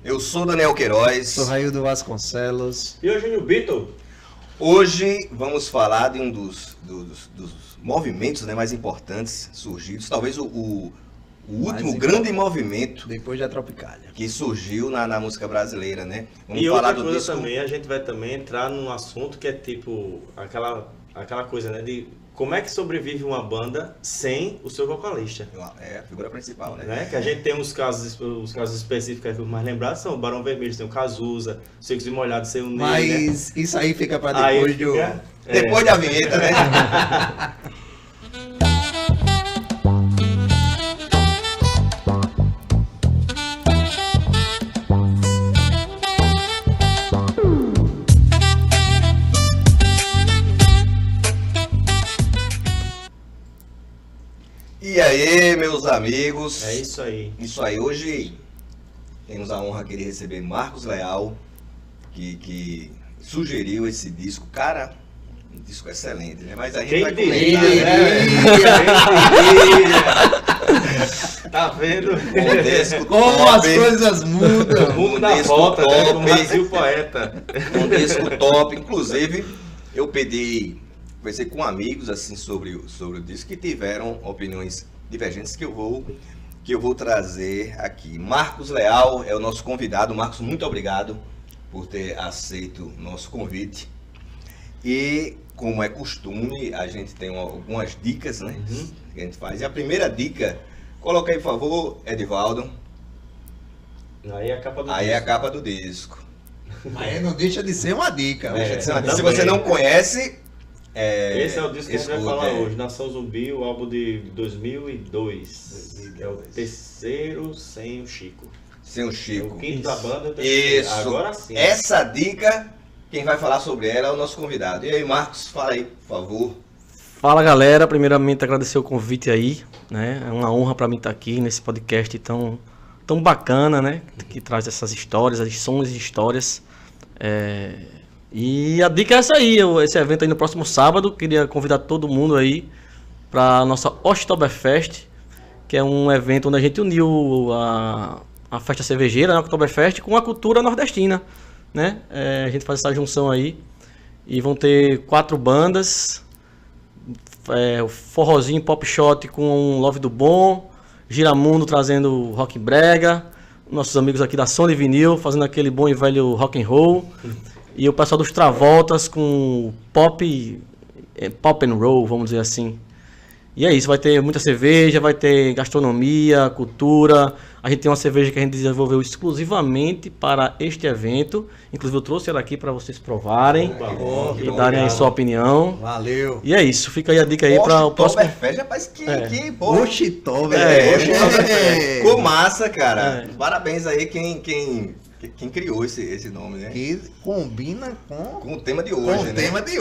Eu sou Daniel Queiroz. Sou Raildo Vasconcelos. E o Júnior Beatle. Hoje vamos falar de um dos movimentos, né, mais importantes surgidos, talvez o último grande movimento depois da Tropicália que surgiu na música brasileira, né? Vamos e falar outra coisa disco... também, a gente vai também entrar num assunto que é tipo aquela coisa, né, de como é que sobrevive uma banda sem o seu vocalista. É a figura principal, né? Que a gente tem os casos específicos que eu mais lembrado são o Barão Vermelho, tem o Cazuza, Secos e Molhados, sem o Ney, mas né? Isso aí fica para depois depois da vinheta, né? E aí, meus amigos? É isso aí. Isso aí. Hoje temos a honra de receber Marcos Leal, que sugeriu esse disco. Cara, um disco excelente, né? Mas a gente vai comentar, né? Tá vendo? Como as coisas mudam. O mundo dá volta, né? No Brasil poeta. Um disco top. Inclusive, eu conversei com amigos assim sobre o disco que tiveram opiniões divergentes que eu vou trazer aqui. Marcos Leal é o nosso convidado. Marcos, muito obrigado por ter aceito o nosso convite. E como é costume, a gente tem algumas dicas, né? Que a gente faz. E a primeira dica, coloca aí, por favor, Edivaldo. Aí é a capa do disco. É a capa do disco. Mas não deixa de ser uma dica. Se você não conhece... esse é o disco que a gente vai falar hoje, Nação Zumbi, o álbum de 2002. É o terceiro sem o Chico. Sem o Chico. O quinto da banda. Isso. Agora sim. Essa dica, quem vai falar sobre ela é o nosso convidado. E aí, Marcos, fala aí, por favor. Fala, galera. Primeiramente, agradecer o convite aí, né? É uma honra para mim estar aqui nesse podcast tão bacana, né? Que traz essas histórias, as sons e histórias. E a dica é essa aí, esse evento aí no próximo sábado. Queria convidar todo mundo aí para a nossa Oktoberfest, que é um evento onde a gente uniu a festa cervejeira, né, a Oktoberfest, com a cultura nordestina, né? A gente faz essa junção aí e vão ter 4 bandas, o forrozinho pop shot com Love do Bom, Giramundo trazendo rock brega, nossos amigos aqui da Som de Vinil fazendo aquele bom e velho rock and roll. E o pessoal dos Travoltas com pop and roll, vamos dizer assim. E é isso, vai ter muita cerveja, vai ter gastronomia, cultura. A gente tem uma cerveja que a gente desenvolveu exclusivamente para este evento. Inclusive eu trouxe ela aqui para vocês provarem e darem aí sua opinião. Valeu. E é isso, fica aí a dica aí para o próximo... Oktoberfest, rapaz, que porra. Oktoberfest. Ficou massa, cara. Parabéns aí quem criou esse nome, né? Que combina com o tema de hoje,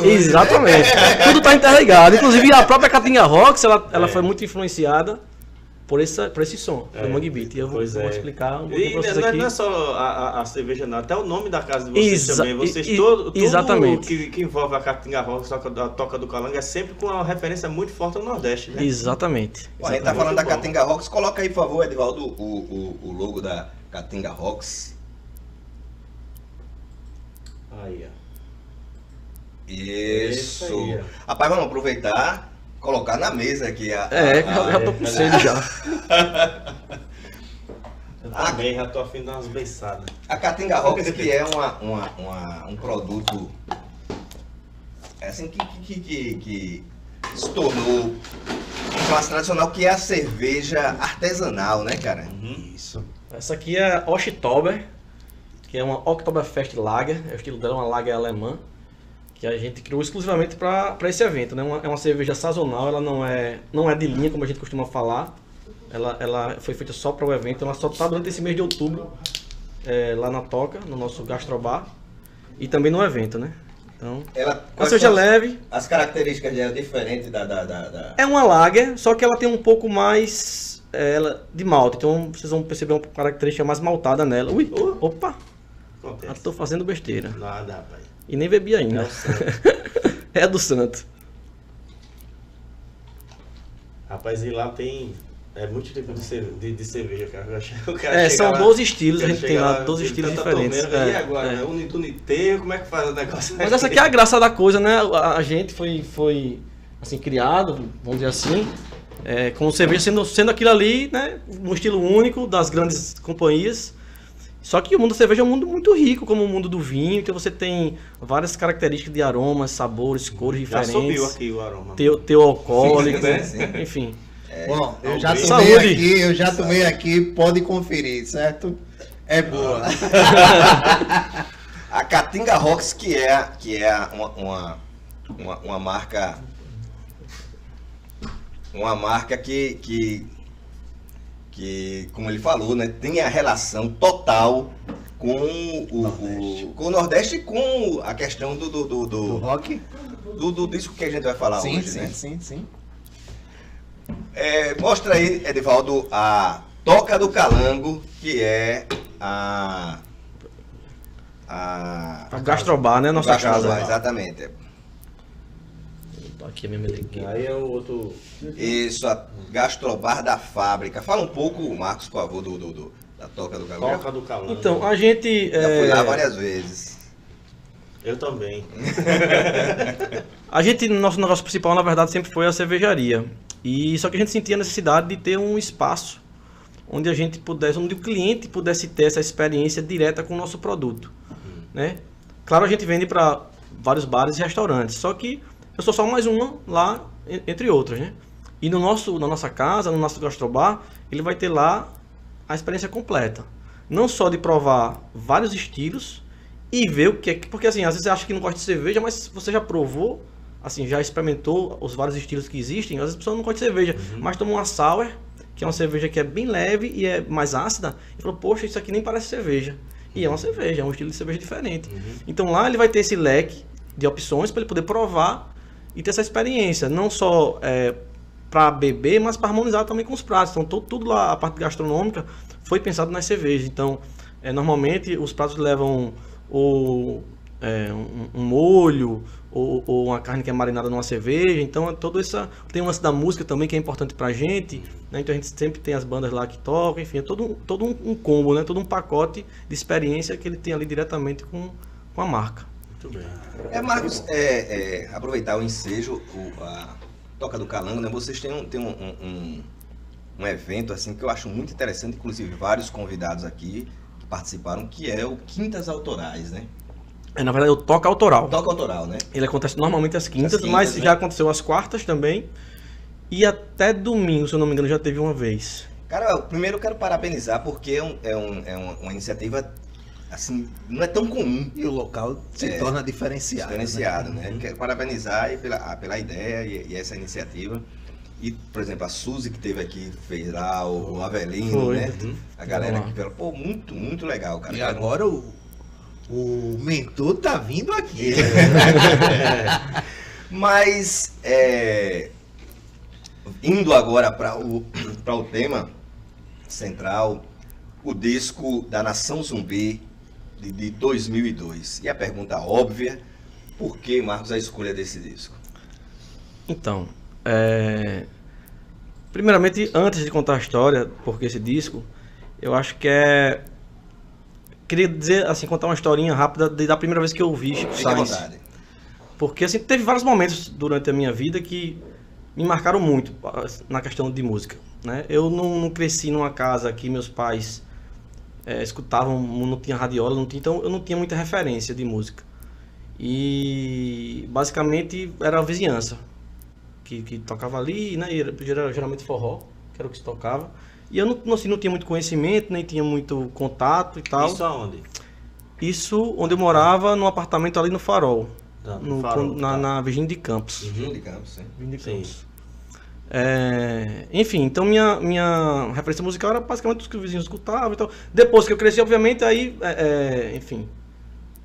Exatamente. Tudo tá interligado. Inclusive a própria Caatinga Rocks, ela foi muito influenciada por esse som, do Mangue Beat. E eu vou explicar um pouquinho pra vocês aqui. Não é só a cerveja, não. Até o nome da casa de vocês também. Tudo exatamente. Que envolve a Caatinga Rocks, a Toca do Calango, é sempre com uma referência muito forte ao Nordeste, né? Exatamente. A gente tá falando da Caatinga Rocks. Coloca aí, por favor, Edivaldo, o logo da Caatinga Rocks. Aí, ó. Isso. Aí, ó. Rapaz, vamos aproveitar, colocar na mesa aqui já tô com sede já. Eu também já tô afim de dar umas beiçadas. A Caatinga Rocks, que é um produto assim que se tornou uma classe tradicional, que é a cerveja artesanal, né, cara? Isso. Essa aqui é a Oktober, que é uma Oktoberfest Lager, o estilo dela é uma Lager alemã, que a gente criou exclusivamente para esse evento, né? É uma cerveja sazonal, ela não é de linha, como a gente costuma falar, ela foi feita só para o evento, ela só está durante esse mês de outubro, lá na Toca, no nosso gastrobar, e também no evento, né? Então, a cerveja leve. As características dela diferentes da... É uma Lager, só que ela tem um pouco mais de malte, então vocês vão perceber uma característica mais maltada nela. Ui, opa! Já tô fazendo besteira. Nada, rapaz. E nem bebi ainda. É do santo. Rapaz, e lá tem É muito tipo de cerveja, cara. O cara são lá, 12 estilos, a gente tem lá 12 ele estilos tá diferentes. tomando, e agora, né? O Uniteiro, como é que faz o negócio? Mas essa aqui é a graça da coisa, né? A gente foi assim, criado, vamos dizer assim, com cerveja sendo aquilo ali, né? Um estilo único das grandes companhias. Só que o mundo da cerveja é um mundo muito rico, como o mundo do vinho, então você tem várias características de aromas, sabores, cores diferentes. Já subiu aqui o aroma. Teu alcoólico, Sim. enfim. Bom, eu já tomei aqui, pode conferir, certo? É boa. A Caatinga Rocks, que é uma marca que, como ele falou, né, tem a relação total com o Nordeste e com a questão Do rock? do disco que a gente vai falar Sim, hoje, sim, né? sim. Mostra aí, Edivaldo, a Toca do Calango, que é a Gastrobar, né? Nossa Gastrobar, casa. exatamente. Aqui mesmo aqui. Aí é o outro... Isso, a Gastrobar da Fábrica. Fala um pouco, Marcos, por favor, da Toca do Calango. Toca do Calango. Então, a gente... Já fui lá várias vezes. Eu também. A gente, nosso negócio principal, na verdade, sempre foi a cervejaria. E só que a gente sentia a necessidade de ter um espaço onde a gente pudesse, onde o cliente pudesse ter essa experiência direta com o nosso produto, né? Claro, a gente vende para vários bares e restaurantes, só que eu sou só mais uma lá, entre outras, né? E na nossa casa, no nosso gastrobar, ele vai ter lá a experiência completa. Não só de provar vários estilos e ver o que é... Porque assim, às vezes você acha que não gosta de cerveja, mas você já provou, assim, já experimentou os vários estilos que existem. Às vezes a pessoa não gosta de cerveja, mas toma uma sour, que é uma cerveja que é bem leve e é mais ácida, e falou, poxa, isso aqui nem parece cerveja. E é uma cerveja, é um estilo de cerveja diferente. Então lá ele vai ter esse leque de opções para ele poder provar e ter essa experiência, não só para beber, mas para harmonizar também com os pratos. Então tudo lá, a parte gastronômica, foi pensado nas cervejas. Então, normalmente os pratos levam um molho ou uma carne que é marinada numa cerveja. Então tem uma da música também que é importante pra gente, né? Então a gente sempre tem as bandas lá que tocam, enfim, é todo um combo, né? Todo um pacote de experiência que ele tem ali diretamente com a marca. Muito bem. Marcos, aproveitar o ensejo, a Toca do Calango, né? Vocês têm um evento assim que eu acho muito interessante, inclusive vários convidados aqui que participaram, que é o Quintas Autorais, né? Na verdade, o Toca Autoral. Toca Autoral, né? Ele acontece normalmente às quintas, mas né? Já aconteceu às quartas também. E até domingo, se eu não me engano, já teve uma vez. Cara, primeiro eu quero parabenizar, porque é uma iniciativa, assim, não é tão comum. E o local se torna diferenciado. Diferenciado, né? Quero parabenizar pela ideia e essa iniciativa. E, por exemplo, a Suzy que teve aqui, fez lá o Avelino, né? A galera aqui, pô, muito, muito legal, cara. E agora o mentor tá vindo aqui. Mas, indo agora para o tema central, o disco da Nação Zumbi de 2002. E a pergunta óbvia, por que, Marcos, a escolha desse disco? Então, primeiramente, antes de contar a história, porque esse disco, eu acho que queria dizer, assim, contar uma historinha rápida da primeira vez que eu ouvi Chico Sainz. Porque, assim, teve vários momentos durante a minha vida que me marcaram muito na questão de música, né? Eu não cresci numa casa que meus pais escutavam, não tinha radiola, então eu não tinha muita referência de música. E, basicamente, era a vizinhança que tocava ali, né? E era geralmente forró, que era o que se tocava. E eu não tinha muito conhecimento, nem tinha muito contato e tal. Isso aonde? Isso onde eu morava, num apartamento ali no Farol. Farol, na Virgínia de Campos. Virgínia de Campos, sim. Virgínia de Campos. Enfim, então minha referência musical era basicamente o que os vizinhos escutavam e tal. Depois que eu cresci, obviamente, aí, enfim,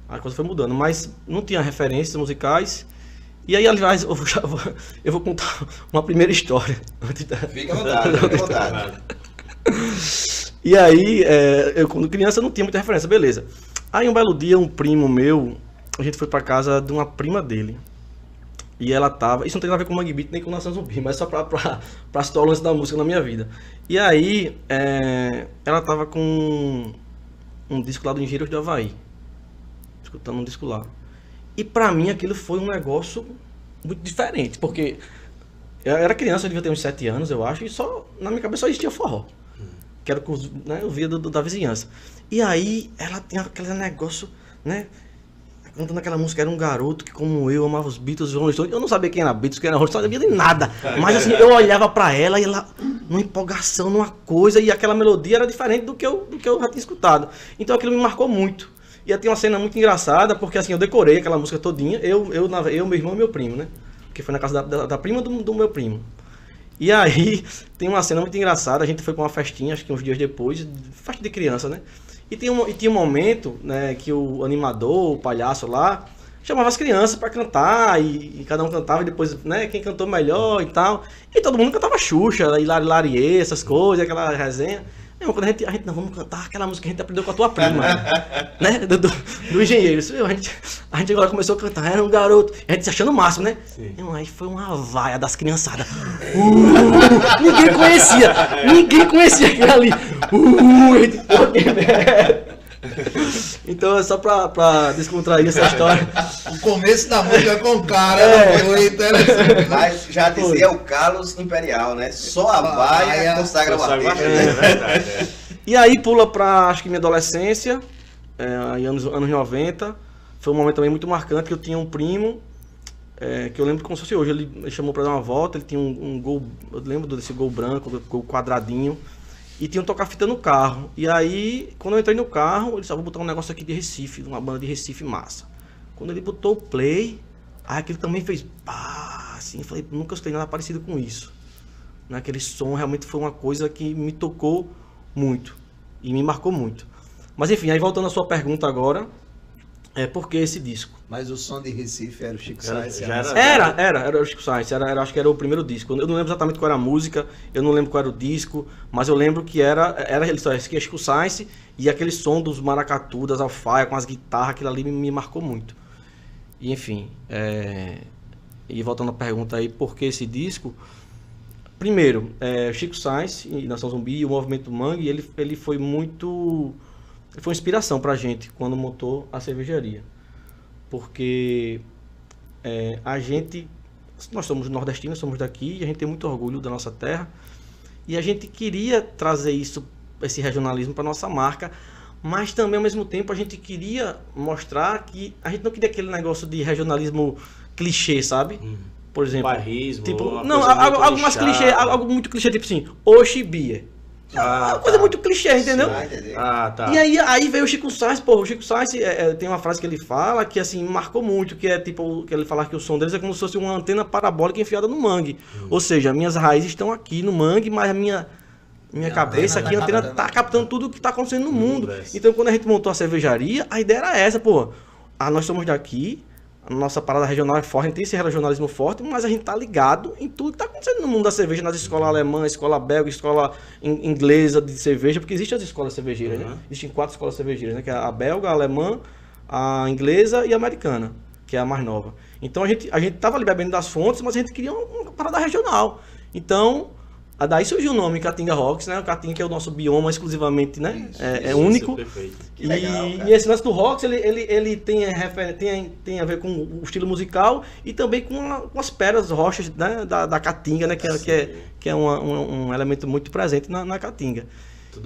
a coisa foi mudando. Mas não tinha referências musicais. E aí, aliás, eu vou contar uma primeira história. Fica à vontade, fica à vontade. E aí, eu quando criança não tinha muita referência, beleza. Aí um belo dia, um primo meu, a gente foi pra casa de uma prima dele. E ela tava... Isso não tem nada a ver com Mangue Beat nem com Nação Zumbi, mas só pra situar o lance da música na minha vida. E aí, ela tava com um disco lá do Engenheiros do Havaí. Escutando um disco lá. E pra mim aquilo foi um negócio muito diferente, porque eu era criança, eu devia ter uns 7 anos, eu acho, e só na minha cabeça só existia forró. Que era o que eu via da vizinhança. E aí ela tinha aquele negócio, né? Cantando aquela música, era um garoto que, como eu, amava os Beatles, os Rolling Stones. Eu não sabia quem era Beatles, quem era Rolling Stones, não sabia de nada. Mas assim, eu olhava pra ela e ela, numa empolgação, numa coisa, e aquela melodia era diferente do que eu já tinha escutado. Então aquilo me marcou muito. E tinha uma cena muito engraçada, porque assim, eu decorei aquela música todinha, eu, meu irmão e meu primo, né? Porque foi na casa da prima do meu primo. E aí, tem uma cena muito engraçada, a gente foi pra uma festinha, acho que uns dias depois, festa de criança, né? E tinha um momento, né, que o animador, o palhaço lá, chamava as crianças pra cantar, e cada um cantava, e depois, né, quem cantou melhor e tal. E todo mundo cantava Xuxa, Hilariê, essas coisas, aquela resenha. Não, quando a gente não, vamos cantar aquela música que a gente aprendeu com a tua prima, né, do engenheiro. A gente agora começou a cantar, era um garoto, a gente se achando o máximo, né? Então, aí foi uma vaia das criançadas. Ninguém conhecia aquilo ali. Então é só pra descontrair essa história. O começo da música com o cara foi interessante. Mas já dizia o Carlos Imperial, né? Só a vaia consagra o artista. É verdade. E aí pula pra, acho que minha adolescência, aí anos 90. Foi um momento também muito marcante, que eu tinha um primo, que eu lembro como se fosse hoje. Ele chamou pra dar uma volta, ele tinha um Gol, eu lembro desse Gol branco, Gol quadradinho. E tinha um toca-fita no carro. E aí, quando eu entrei no carro, ele disse, vou botar um negócio aqui de Recife, uma banda de Recife massa. Quando ele botou o play, aí aquilo também fez pá, assim, eu falei, nunca escutei nada parecido com isso. Aquele som realmente foi uma coisa que me tocou muito e me marcou muito. Mas enfim, aí voltando à sua pergunta agora, por que esse disco? Mas o som de Recife era o Chico Sainz. Era o Chico Sainz, acho que era o primeiro disco. Eu não lembro exatamente qual era a música, eu não lembro qual era o disco, mas eu lembro que era esse aqui é Chico Sainz, e aquele som dos maracatu, das alfaia, com as guitarras, aquilo ali me marcou muito. E enfim, e voltando à pergunta aí, por que esse disco? Primeiro, Chico Sainz e Nação Zumbi e o movimento Mangue, ele foi muito... Foi uma inspiração pra gente quando montou a cervejaria. Porque nós somos nordestinos, somos daqui, e a gente tem muito orgulho da nossa terra. E a gente queria trazer esse regionalismo para nossa marca, mas também ao mesmo tempo a gente queria mostrar que a gente não queria aquele negócio de regionalismo clichê, sabe? Por exemplo, Bairrismo, tipo, não, algo mais clichê, algo muito clichê, tipo assim, Oxibia. Uma coisa muito clichê, entendeu? Tá. E aí veio o Chico Sainz, o Chico Sainz tem uma frase que ele fala que assim, marcou muito, que é tipo, que ele fala que o som deles é como se fosse uma antena parabólica enfiada no mangue. Ou seja, minhas raízes estão aqui no mangue, mas a minha cabeça aqui, a antena tá captando tudo o que tá acontecendo no mundo. Então quando a gente montou a cervejaria, a ideia era essa, nós somos daqui, a nossa parada regional é forte, a gente tem esse regionalismo forte, mas a gente tá ligado em tudo que tá acontecendo no mundo da cerveja, nas escolas alemãs, escola belga, escola inglesa de cerveja, porque existem as escolas cervejeiras, né? Existem 4 escolas cervejeiras, né? Que é a belga, a alemã, a inglesa e a americana, que é a mais nova. Então a gente tava ali bebendo das fontes, mas a gente queria uma parada regional. Então, daí surgiu o nome Caatinga Rocks, né? O Caatinga, que é o nosso bioma exclusivamente, né? É único. Que legal, e esse lance do Rocks, ele tem a ver com o estilo musical e também com as pedras, rochas, né? da Caatinga, né? Que é um elemento muito presente na Caatinga.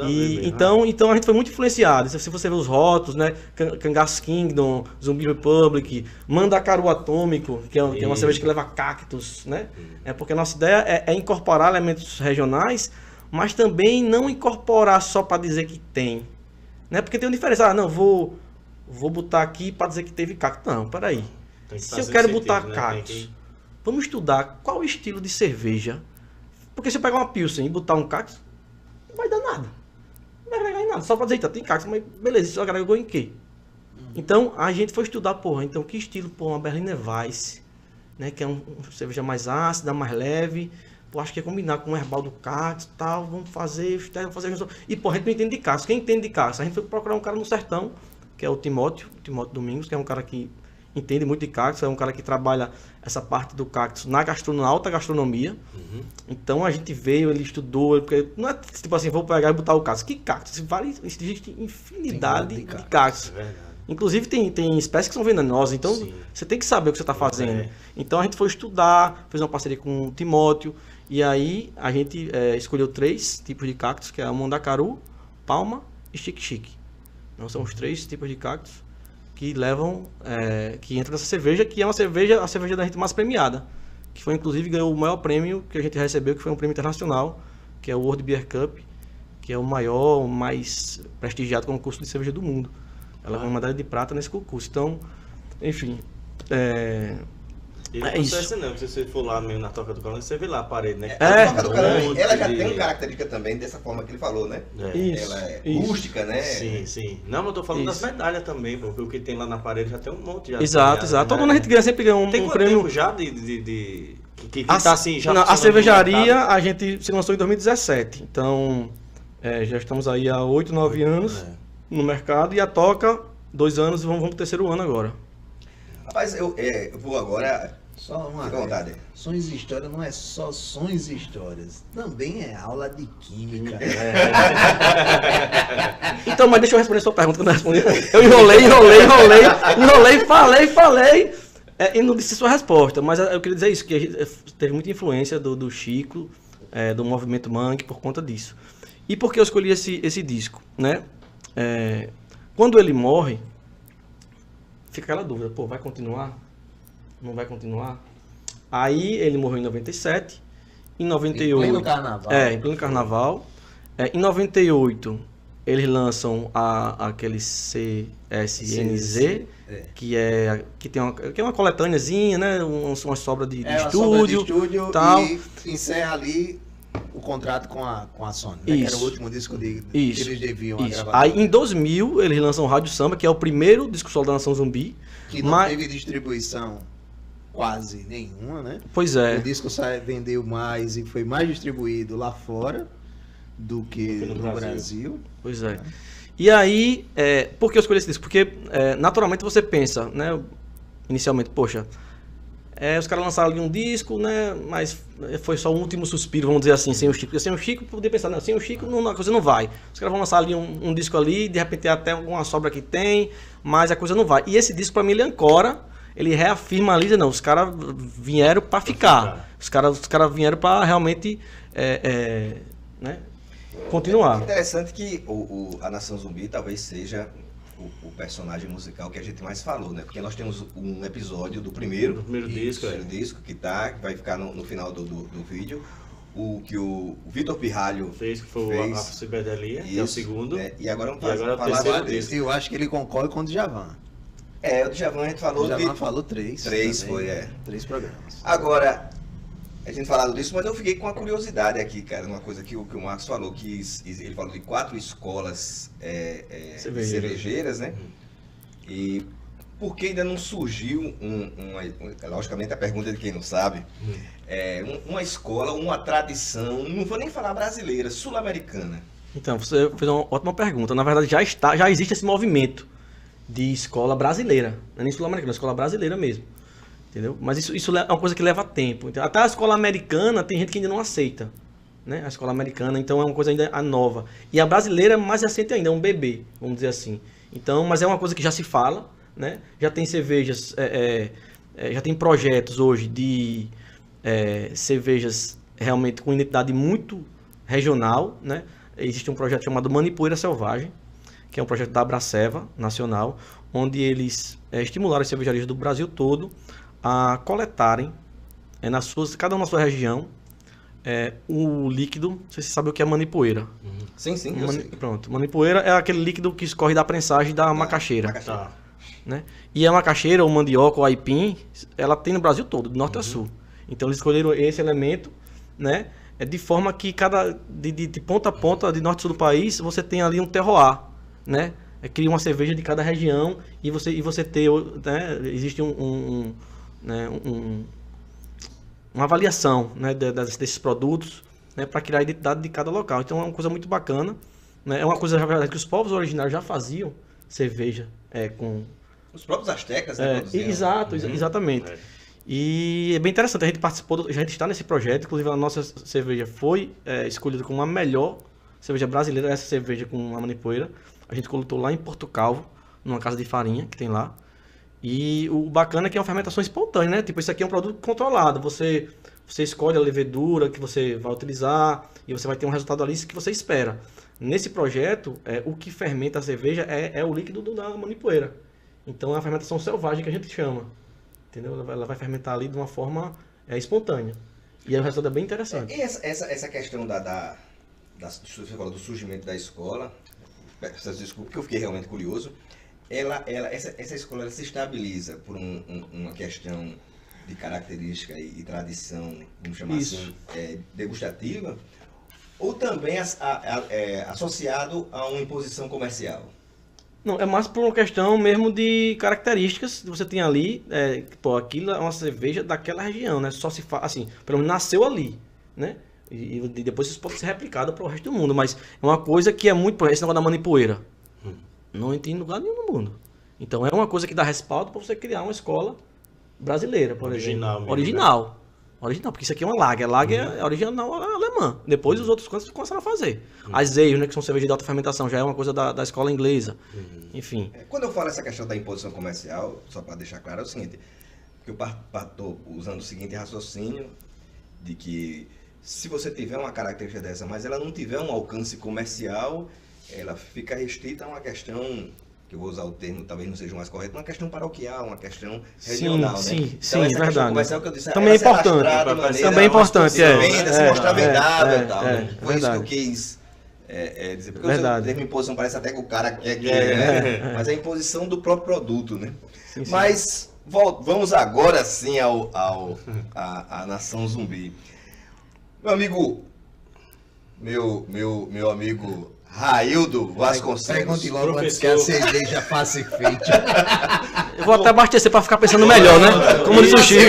Então a gente foi muito influenciado. Se você ver os rótulos, né? Cangaço Kingdom, Zumbi Republic, Mandacaru Atômico, que é uma cerveja que leva cactos, né? Porque a nossa ideia é incorporar elementos regionais, mas também não incorporar só para dizer que tem, né? Porque tem uma diferença. Não, vou botar aqui para dizer que teve cacto. Não, peraí. Se eu quero botar cactos, vamos estudar qual estilo de cerveja. Porque se eu pegar uma Pilsen e botar um cacto, não vai dar nada. Não vai agregar em nada, só pra dizer, tem cacto, mas beleza, isso agregou em quê? Então, a gente foi estudar, então, que estilo, uma Berliner Weiss, né, que é uma cerveja mais ácida, mais leve, acho que é combinar com o herbal do cacto e tal, vamos fazer, e, a gente não entende de cacto. Quem entende de cacto? A gente foi procurar um cara no sertão, que é o Timóteo Domingos, que é um cara que entende muito de cactos, é um cara que trabalha essa parte do cactus na alta gastronomia. Então a gente veio, ele estudou, porque não é tipo assim, vou pegar e botar o cactus. Que cactus? Existe infinidade de cactus. Inclusive tem espécies que são venenosas, então você tem que saber o que você está fazendo. Então a gente foi estudar, fez uma parceria com o Timóteo, e aí a gente escolheu 3 tipos de cactos, que é o mandacaru, palma e xique-xique. Então são os 3 tipos de cactos que levam, que entra nessa cerveja, que é a cerveja da gente mais premiada, que foi inclusive ganhou o maior prêmio que a gente recebeu, que foi um prêmio internacional, que é o World Beer Cup, que é o maior, mais prestigiado concurso de cerveja do mundo. Ela ganhou uma medalha de prata nesse concurso. Então, enfim, E não acontece não, se você for lá mesmo na Toca do Calango, você vê lá a parede, né? A Toca do Calango, ela já tem uma característica também dessa forma que ele falou, né? Isso, ela é rústica, né? Sim. Não, mas eu tô falando das medalhas também, porque o que tem lá na parede já tem um monte. Exato. Todo mundo a gente ganha, sempre ganha um prêmio. Já que tá assim, já a cervejaria a gente se lançou em 2017. Então, já estamos aí há 8, 9 anos no mercado, e a Toca, 2 anos, e vamos pro 3º ano agora. Rapaz, eu vou agora. Só uma Fica à vontade. Sons e Histórias não é só sons e histórias, também é aula de química. Então, mas deixa eu responder a sua pergunta, que eu não respondi. Eu enrolei, falei, e não disse sua resposta. Mas eu queria dizer isso, que a gente teve muita influência do Chico, do movimento Mangue, por conta disso. E por que eu escolhi esse disco, né? Quando ele morre, fica aquela dúvida, vai continuar? Não vai continuar? Aí ele morreu em 97, em 98... Em pleno carnaval. Em pleno carnaval. Em 98, eles lançam aquele CSNZ, que é uma coletâneazinha, né? Uma sobra de estúdio, tal. E encerra ali o contrato com a Sony, né? Que era o último disco que eles deviam a gravação. Aí em 2000, eles lançam o Rádio Samba, que é o primeiro disco solo da Nação Zumbi. Que não teve distribuição quase nenhuma, né? Pois é. O disco vendeu mais e foi mais distribuído lá fora do que no Brasil. Pois é. E aí, por que eu escolhi esse disco? Porque naturalmente você pensa, né? Inicialmente, poxa, os caras lançaram ali um disco, né? Mas foi só o último suspiro, vamos dizer assim, sem o Chico. Porque sem o Chico, podia pensar, não, sem o Chico a coisa não vai. Os caras vão lançar ali um disco ali, de repente até alguma sobra que tem, mas a coisa não vai. E esse disco, pra mim, ele ancora, ele reafirma ali, não, os caras vieram pra ficar. Os caras vieram pra realmente né, continuar. É interessante que a Nação Zumbi talvez seja o personagem musical que a gente mais falou, né? Porque nós temos um episódio do primeiro disco que vai ficar no final do vídeo. Que o Vitor Pirralho fez, que foi a Ciberdelia, que é o segundo. E agora vamos falar desse. Eu acho que ele concorre com o Djavan. O Djavan a gente falou. O Djavan falou 3. 3 foi, 3 programas. Agora, a gente falado disso, mas eu fiquei com uma curiosidade aqui, cara. Uma coisa que o Marcos falou, que ele falou de 4 escolas cervejeiras, né? E por que ainda não surgiu logicamente a pergunta de quem não sabe, uma escola, uma tradição, não vou nem falar brasileira, sul-americana? Então, você fez uma ótima pergunta. Na verdade, já existe esse movimento de escola brasileira, não é nem sul-americana, é escola brasileira mesmo. Entendeu? Mas isso é uma coisa que leva tempo. Então, até a escola americana tem gente que ainda não aceita, né? A escola americana, então é uma coisa ainda nova. E a brasileira é mais recente ainda, é um bebê, vamos dizer assim. Então, mas é uma coisa que já se fala, né? Já tem cervejas, já tem projetos hoje de cervejas realmente com identidade muito regional, né? Existe um projeto chamado Manipoeira Selvagem, que é um projeto da Abraceva Nacional, onde eles estimularam as cervejarias do Brasil todo a coletarem, cada uma na sua região, o líquido. Não sei se você sabe o que é manipoeira. Sim, sei. Pronto. Manipoeira é aquele líquido que escorre da prensagem da macaxeira. Tá. Né? E a macaxeira, ou mandioca, ou aipim, ela tem no Brasil todo, de norte a sul. Então eles escolheram esse elemento, né? De forma que de ponta a ponta, de norte a sul do país, você tem ali um terroir, né? Cria uma cerveja de cada região e você ter, né? Existe uma avaliação, né, desses produtos, né, para criar a identidade de cada local. Então é uma coisa muito bacana, né? É uma coisa, na verdade, que os povos originários já faziam cerveja com Os próprios astecas, né? produziam. Exato, exatamente. E é bem interessante, a gente participou, a gente está nesse projeto, inclusive a nossa cerveja foi escolhida como a melhor cerveja brasileira, essa cerveja com a manipoeira. A gente coletou lá em Porto Calvo, numa casa de farinha que tem lá. E o bacana é que é uma fermentação espontânea, né? Tipo, isso aqui é um produto controlado. Você escolhe a levedura que você vai utilizar e você vai ter um resultado ali que você espera. Nesse projeto, o que fermenta a cerveja é o líquido da manipoeira. Então é uma fermentação selvagem que a gente chama. Entendeu? Ela vai fermentar ali de uma forma espontânea. E aí o resultado é bem interessante. E essa questão você falou do surgimento da escola, peço desculpa porque eu fiquei realmente curioso. Essa escola ela se estabiliza por uma questão de característica e tradição, vamos chamar assim, degustativa, ou também associado a uma imposição comercial? Não, é mais por uma questão mesmo de características que você tem ali. Aquilo é uma cerveja daquela região, né? Só se faz, assim, pelo menos nasceu ali, né? E depois isso pode ser replicado para o resto do mundo, mas é uma coisa que é muito... Esse negócio da manipoeira. Não tem lugar nenhum no mundo. Então é uma coisa que dá respaldo para você criar uma escola brasileira, por exemplo. Original. Original, porque isso aqui é uma lager. A lager é original alemã. Depois os outros cantos começaram a fazer. As ale, né, que são cervejas de alta fermentação, já é uma coisa da escola inglesa. Enfim. Quando eu falo essa questão da imposição comercial, só para deixar claro, é o seguinte, que eu estou usando o seguinte raciocínio, de que se você tiver uma característica dessa, mas ela não tiver um alcance comercial, ela fica restrita a uma questão, que eu vou usar o termo, talvez não seja o mais correto, uma questão paroquial, uma questão regional, sim, né? Sim, então, essa verdade. Comercial que eu disse, também é importante. Também é importante, se mostrar vendável e tal. Foi isso que eu quis dizer. Porque o termo imposição parece até que o cara quer, né? Mas é a imposição do próprio produto, né? Sim. Mas vamos agora sim à Nação Zumbi. Meu amigo Raildo Vasconcelos. Pergunte logo antes que a cerveja faça efeito. Eu vou até abastecer para ficar pensando melhor, né? Como diz o Chico,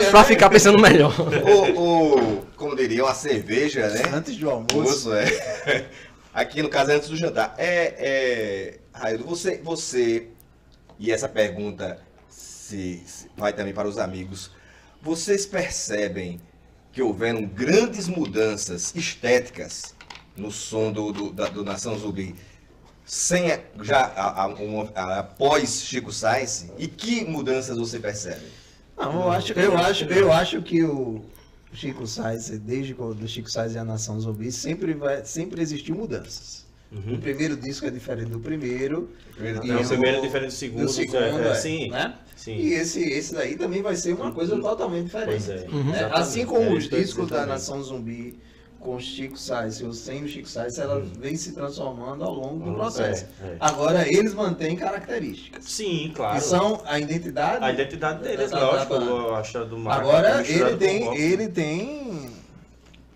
para ficar pensando melhor. Como diriam, a cerveja, né? Antes do almoço. Aqui no caso, antes do jantar. Raildo, você, e essa pergunta se vai também para os amigos, vocês percebem que houveram grandes mudanças estéticas no som do Nação Zumbi, após Chico Science? E que mudanças você percebe? Não, eu acho que o Chico Science, desde o Chico Science e a Nação Zumbi, sempre existiu mudanças. O primeiro disco é diferente do primeiro. O primeiro é diferente do segundo. Sim. Né? Sim. E esse daí também vai ser uma coisa totalmente diferente. Assim como os discos da Nação Zumbi, com o Chico Science ou sem o Chico Science, ela vem se transformando ao longo do processo. Agora, eles mantêm características. Sim, claro. Que são a identidade... A identidade deles, lógico. Eu acho do Marco. Agora, ele tem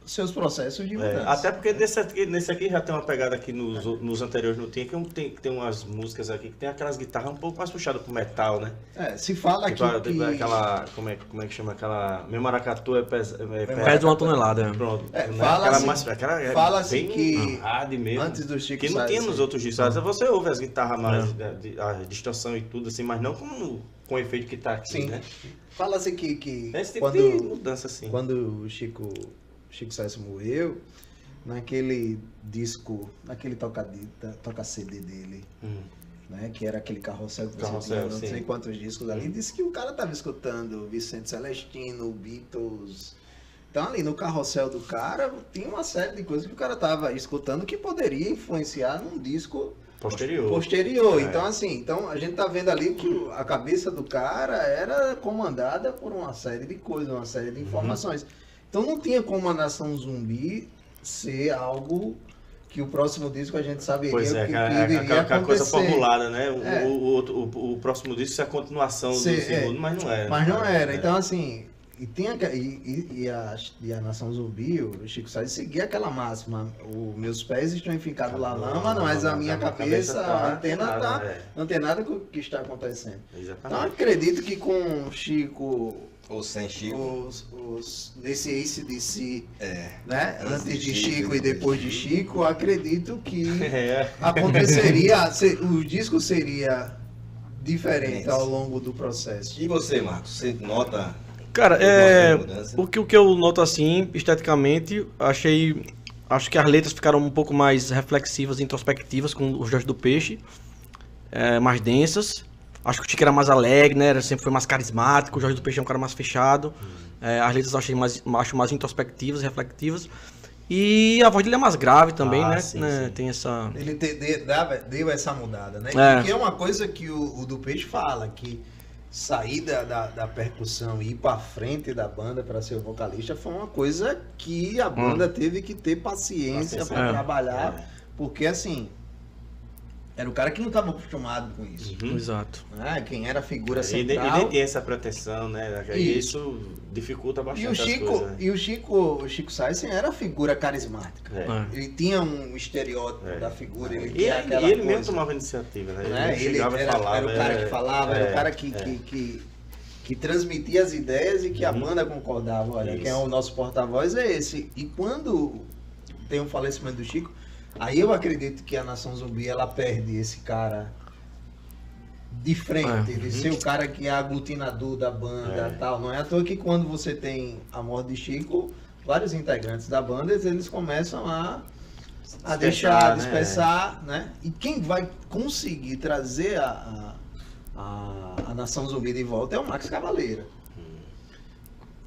seus processos de mudança. Até porque nesse aqui já tem uma pegada aqui nos anteriores não tinha, que tem umas músicas aqui que tem aquelas guitarras um pouco mais puxadas pro metal, né? Se fala tipo, aqui que... Aquela, como é que chama? Aquela... Meu maracatu pesa de uma tonelada. Pronto. Fala-se que mesmo, antes do Chico que não tinha nos outros discos. Você ouve as guitarras mais, a distorção e tudo assim, mas não com o efeito que tá aqui, sim, né? Fala-se que esse tipo de mudança, assim. Quando o Chico Science morreu, naquele disco, naquele toca-CD dele, né, que era aquele carrossel que você tinha, não sei quantos discos ali, disse que o cara estava escutando Vicente Celestino, Beatles. Então ali no carrossel do cara tinha uma série de coisas que o cara estava escutando que poderia influenciar num disco posterior. Então assim, a gente tá vendo ali que a cabeça do cara era comandada por uma série de coisas, uma série de informações. Então não tinha como a Nação Zumbi ser algo que o próximo disco a gente saberia aquela coisa formulada, né? O próximo disco é a continuação do segundo, mas não era. Mas não era. Então assim, a Nação Zumbi, o Chico Science seguia aquela máxima: os meus pés estão enfincados na lama, mas a minha cabeça, a antena não tem nada que está acontecendo. Exatamente. Então acredito que com Chico... Ou sem Chico. Nesse AC/DC, né? Antes de Chico e depois de Chico, acredito que aconteceria, o disco seria diferente ao longo do processo. E você, Marcos, você nota... Cara, o que eu noto assim, esteticamente, acho que as letras ficaram um pouco mais reflexivas, introspectivas com os Jorge do Peixe, mais densas. Acho que o Chico era mais alegre, né? Sempre foi mais carismático, o Jorge do Peixe é um cara mais fechado. As letras eu acho mais introspectivas, reflexivas. E a voz dele é mais grave também, né? Sim. Tem essa... Ele deu essa mudada, né? Porque é uma coisa que o do Peixe fala, que sair da percussão e ir pra frente da banda para ser o vocalista foi uma coisa que a banda teve que ter paciência para trabalhar, porque assim, era o cara que não estava acostumado com isso. Exato. Né? Quem era a figura E central... nem tem essa proteção, né? Isso dificulta bastante as coisas. Né? E o Chico Saisen era a figura carismática. Ele tinha um estereótipo da figura. E ele mesmo tomava iniciativa, né? Ele chegava e falava. Era o cara que falava, era o cara que transmitia as ideias e que a banda concordava. Olha, quem é o nosso porta-voz é esse. E quando tem um falecimento do Chico, aí eu acredito que a Nação Zumbi ela perde esse cara de frente, de ser o cara que é aglutinador da banda e tal. Não é à toa que quando você tem a morte de Chico, vários integrantes da banda, eles começam a dispersar, né? E quem vai conseguir trazer a Nação Zumbi de volta é o Max Cavaleira.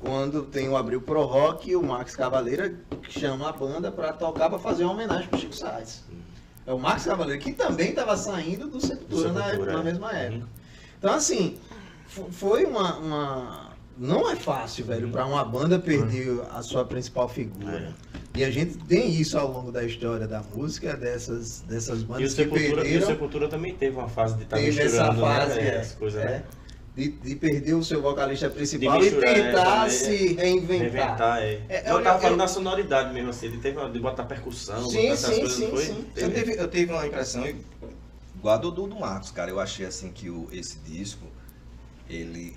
Quando tem o Abril Pro Rock, o Max Cavaleira chama a banda para tocar, para fazer uma homenagem pro Chico Sainz. É o Max Cavaleira, que também estava saindo do Sepultura na mesma época. Então, assim, foi uma... Não é fácil, velho, para uma banda perder a sua principal figura. E a gente tem isso ao longo da história da música, dessas bandas que perderam. E o Sepultura também teve uma fase de estar misturando as coisas, né? De perder o seu vocalista principal e tentar se reinventar. Eu tava falando da sonoridade mesmo, assim, de botar percussão, botar essas coisas. Sim. Eu tive uma impressão igual a do Marcos, cara. Eu achei assim que esse disco,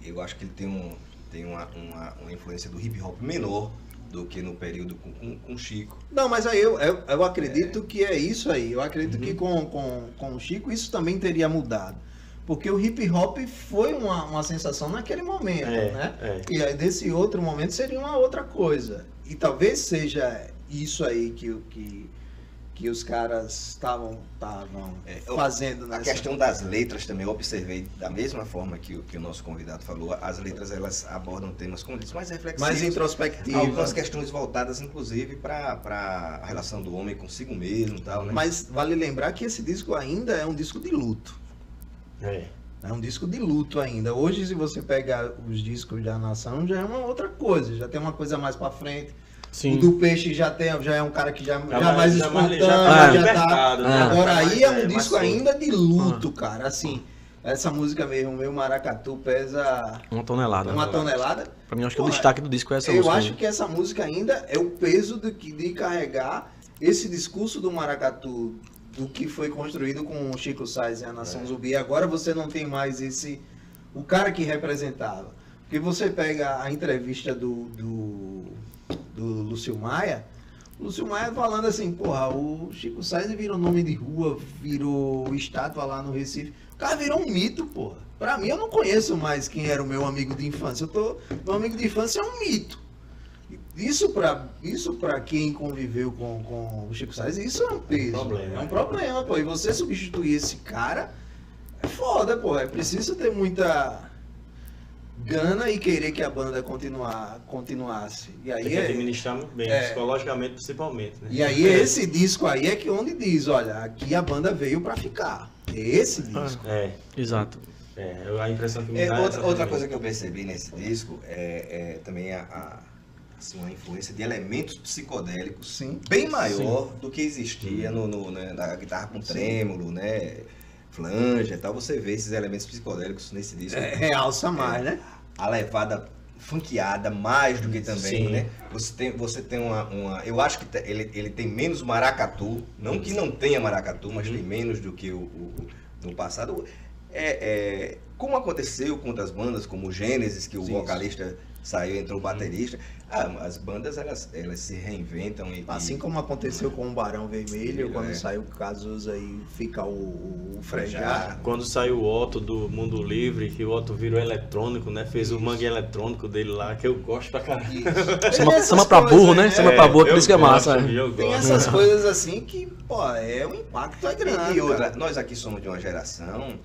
eu acho que ele tem uma influência do hip hop menor do que no período com Chico. Não, mas aí eu acredito que é isso aí. Eu acredito que com o Chico isso também teria mudado. Porque o hip hop foi uma sensação naquele momento, né? E aí desse outro momento seria uma outra coisa. E talvez seja isso aí que os caras estavam fazendo. A questão das letras também, eu observei da mesma forma que o nosso convidado falou. As letras, elas abordam temas, como disse, mais reflexivos. Mais introspectivos. Algumas questões voltadas, inclusive, para a relação do homem consigo mesmo e tal, né? Mas vale lembrar que esse disco ainda é um disco de luto. É um disco de luto ainda. Hoje, se você pegar os discos da Nação, já é uma outra coisa. Já tem uma coisa mais pra frente. Sim. O do Peixe já é um cara que já mais espontâneo. Agora aí é um disco ainda de luto, cara. Assim, essa música mesmo, o Meu Maracatu, pesa... Uma tonelada. Pra mim, acho que o destaque do disco é essa música. Eu acho que essa música ainda é o peso de carregar esse discurso do maracatu, do que foi construído com o Chico Sainz e a Nação Zumbi. Agora você não tem mais o cara que representava. Porque você pega a entrevista do Lúcio Maia falando assim, porra, o Chico Sainz virou nome de rua, virou estátua lá no Recife. O cara virou um mito, porra. Pra mim, eu não conheço mais quem era o meu amigo de infância. Meu amigo de infância é um mito. Isso pra quem conviveu com o Chico Sainz, isso é um peso. É um problema, pô. E você substituir esse cara é foda, pô. É preciso ter muita gana e querer que a banda continuasse. E aí tem que administrar muito bem, psicologicamente principalmente, né? E aí esse disco aí é que onde diz, olha, aqui a banda veio pra ficar. Esse disco. Exato. A impressão que me dá outra coisa que eu percebi nesse disco é também uma influência de elementos psicodélicos bem maior do que existia na guitarra com trêmulo, né? Flange e tal. Você vê esses elementos psicodélicos nesse disco. Realça mais, né? A levada funkeada mais do que também, né? Você tem uma eu acho que ele tem menos maracatu, não que não tenha maracatu, mas tem menos do que no passado. como aconteceu com outras bandas, como o Gênesis, que o vocalista saiu, entrou o baterista, as bandas elas se reinventam. Assim como aconteceu com o Barão Vermelho, quando saiu o Cazuza e fica o Frejá. Quando saiu o Otto do Mundo Livre, que o Otto virou eletrônico, né? Fez o mangue eletrônico dele lá, que eu gosto pra caralho. Samba pra burro, né? Samba pra burro, por isso que é massa. Tem essas coisas assim que, pô, o impacto é grande. E outra, nós aqui somos de uma geração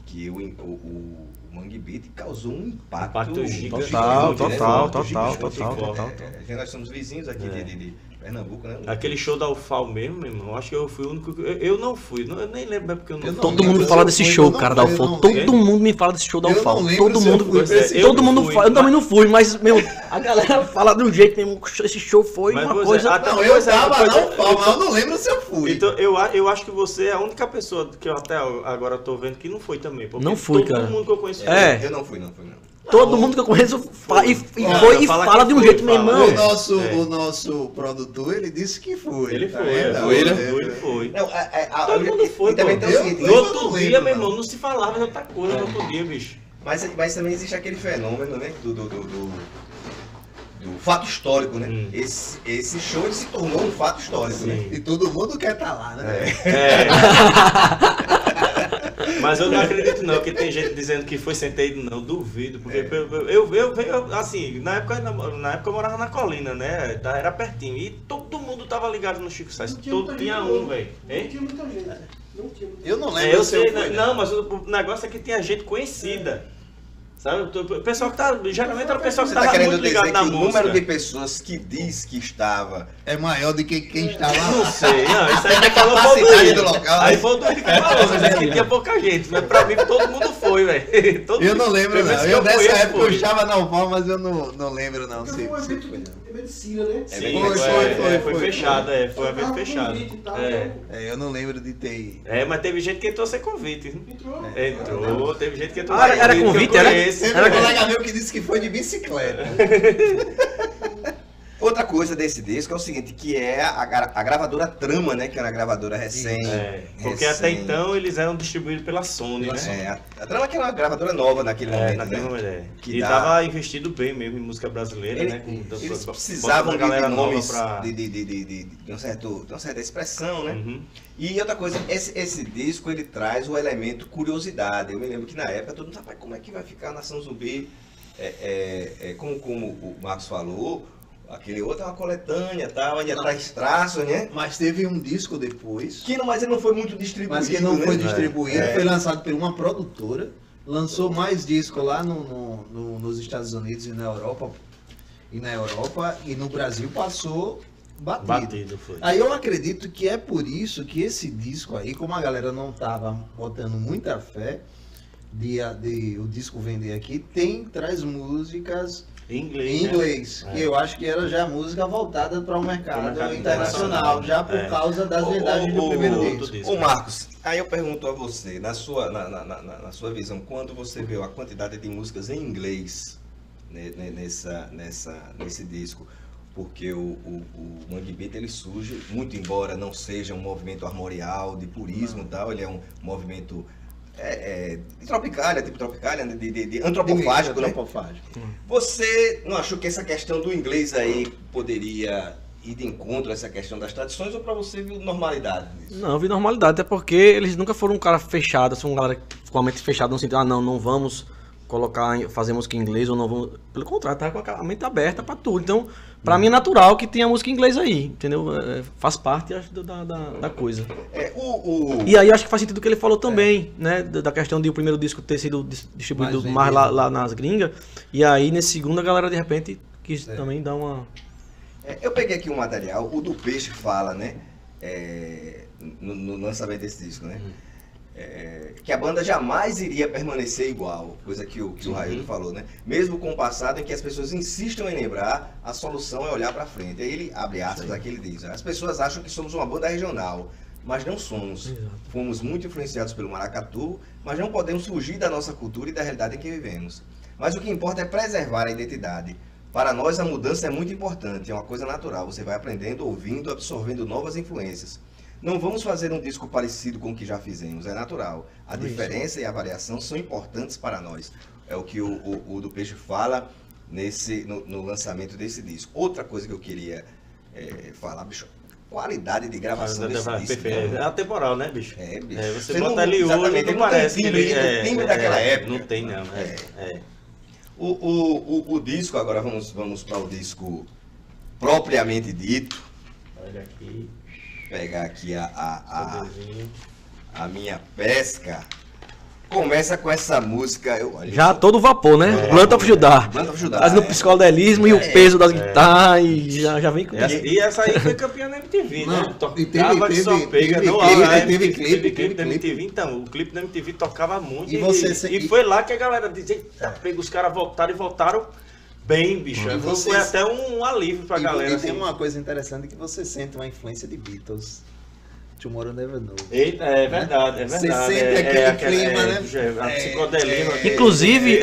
que o Mangue Beat causou um impacto gigante. Total. Nós somos vizinhos aqui de Pernambuco, né? Aquele show da UFAL mesmo, meu irmão, acho que eu fui o único. Eu não fui, eu nem lembro porque eu não fui. Todo mundo me fala desse show, cara, da UFAL. Todo mundo me fala desse show da UFAL. Todo mundo fala. Eu também não fui, mas, meu, a galera fala de um jeito mesmo. Esse show foi uma coisa. Eu tava na UFAL, mas eu não lembro se eu fui. Então, eu acho que você é a única pessoa que eu até agora tô vendo que não foi também. Não fui, cara. Todo mundo que eu conheço foi. Eu não fui, não. Todo mundo que eu conheço fala de um jeito, meu irmão. O nosso produtor, ele disse que foi. Ele foi. Ele foi. Todo mundo foi, também tem o seguinte, no outro dia, meu irmão, não se falava de outra coisa no outro dia, bicho. Mas também existe aquele fenômeno, né, do fato histórico, né? Esse show ele se tornou um fato histórico, né? E todo mundo quer estar lá, né? Mas eu não acredito não, que tem gente dizendo que foi sem ter ido, não, duvido, porque eu assim, na época eu morava na Colina, né, era pertinho, e todo mundo tava ligado no Chico Sainz, tinha um, velho. Não tinha muita gente, Eu não lembro. Eu sei, não, mas o negócio é que tinha gente conhecida. Sabe? O pessoal que tá. Geralmente era o pessoal que Você estava tá querendo muito ligado dizer na que música. o número de pessoas que diz que estava é maior do que quem está lá? Não sei, não, isso aí quem falou foi o capacidade Duílio. do local. Aí foi o Duílio que falou, mas aqui tinha pouca gente. Mas pra mim todo mundo foi, velho. Eu não lembro, não. Eu nessa conheço, época eu estava na UFAL, mas eu não lembro, não. Porque foi um evento de medicina, né? Sim, foi fechado, foi um evento fechado. Eu não lembro de ter ido. Mas teve gente que entrou sem convite. Entrou, teve gente que entrou sem convite. Era convite, era? Teve um colega meu que disse que foi de bicicleta. Outra coisa desse disco é o seguinte, que é a gravadora Trama, né? Que é uma gravadora recente. Porque até então eles eram distribuídos pela Sony, né? A Trama que é uma gravadora nova naquele momento, né? E tava investido bem mesmo em música brasileira, né? Eles precisavam de nomes de uma certa expressão, né? E outra coisa, esse disco ele traz o elemento curiosidade. Eu me lembro que na época todo mundo sabia como é que vai ficar a Nação Zumbi, como o Marcos falou. Aquele outro é uma coletânea e tal, ainda traz traços, né? Mas teve um disco depois. Mas ele não foi muito distribuído. Mas que não foi distribuído, foi lançado por uma produtora. Lançou mais disco lá nos Estados Unidos e na Europa. E no Brasil passou batido. Foi. Aí eu acredito que é por isso que esse disco aí, como a galera não tava botando muita fé de o disco vender aqui, traz músicas em inglês, que eu acho que era já música voltada para o mercado internacional, já por causa das vendagens do primeiro disco. Ô Marcos, aí eu pergunto a você, na sua visão, quando você viu a quantidade de músicas em inglês nesse disco, porque o Mangue Beat ele surge, muito embora não seja um movimento armorial, de purismo e tal, ele é um movimento de tropicália, de antropofágico, né? Você não achou que essa questão do inglês aí poderia ir de encontro a essa questão das tradições, ou para você viu normalidade nisso? Não, eu vi normalidade, até porque eles nunca foram um cara fechado, são um galera com a mente fechada, no sentido, não vamos fazer música em inglês, ou não vamos... Pelo contrário, tá com a mente aberta para tudo. Então, pra mim é natural que tenha música em inglês aí, entendeu? Faz parte, acho, da coisa. E aí acho que faz sentido o que ele falou também, né? Da questão de o primeiro disco ter sido distribuído mais lá nas gringas. E aí, nesse segundo, a galera, de repente, quis também dar uma... Eu peguei aqui um material, o do Peixe fala, né? No lançamento desse disco, né? Que a banda jamais iria permanecer igual, coisa que o Raildo falou, né? Mesmo com o passado em que as pessoas insistem em lembrar, a solução é olhar para frente. Aí ele abre aspas aqui, ele diz: as pessoas acham que somos uma banda regional, mas não somos. Exato. Fomos muito influenciados pelo maracatu, mas não podemos fugir da nossa cultura e da realidade em que vivemos. Mas o que importa é preservar a identidade. Para nós a mudança é muito importante, é uma coisa natural. Você vai aprendendo, ouvindo, absorvendo novas influências. Não vamos fazer um disco parecido com o que já fizemos, é natural. A diferença e a variação são importantes para nós. É o que o do Peixe fala no lançamento desse disco. Outra coisa que eu queria falar, bicho, qualidade de gravação desse disco. Perfeito. É atemporal, né, bicho? Bicho. Você bota ele hoje, não parece que ele é timbre daquela época. Não tem, não. O disco, agora vamos para o disco propriamente dito. Olha aqui. Pegar aqui a minha pesca. Começa com essa música. Já todo vapor, né? Blunt of Judah. Fazendo o psicodelismo e o peso das guitarras e já vem com isso. E essa aí foi campeã na MTV, né? Tocava que só pega no teve clipe da MTV. Então, o clipe da MTV tocava muito. E foi lá que a galera dizia, eita, pega, os caras voltaram e voltaram bem, bicho. Foi até um alívio pra galera. E tem uma coisa interessante que você sente uma influência de Beatles. Tomorrow Never Knows. Eita, é verdade. Você sente aquele clima, né? A psicodelismo. Inclusive,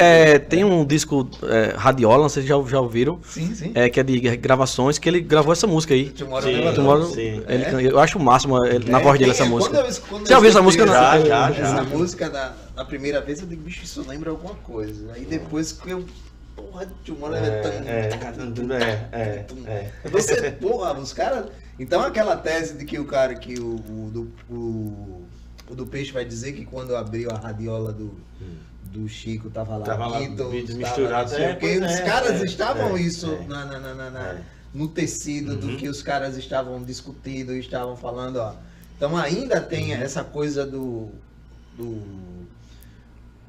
tem um disco Radiola, não sei se já ouviram. Sim. Que é de gravações, que ele gravou essa música aí. Tomorrow Never Knows. Eu acho o máximo na voz dele essa música. Quando já ouviu essa música? Já. Essa música, na primeira vez, eu digo, bicho, isso lembra alguma coisa. Aí depois que eu... Porra, Tomorrow Você, porra, os caras... Então aquela tese de que o cara, que o do Peixe vai dizer que quando abriu a radiola do Chico tava lá Beatles misturados, os caras estavam no tecido do que os caras estavam discutindo, estavam falando, ó. Então ainda tem essa coisa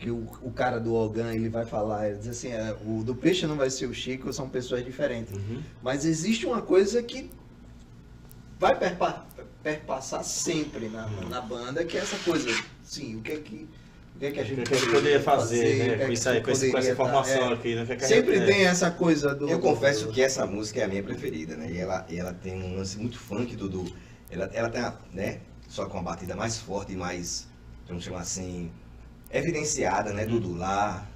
que o cara do Ogan, ele vai falar, ele diz assim, o do Peixe não vai ser o Chico, são pessoas diferentes. Mas existe uma coisa que vai perpassar sempre na banda, que é essa coisa, sim, o que é que a gente poderia fazer, né? Com essa informação aqui, né? Sempre tem essa coisa do... Eu confesso que essa música é a minha preferida, né? E ela tem um lance muito funk ela tem, né? Só com a batida mais forte e mais, vamos chamar assim, evidenciada, né? Do lá.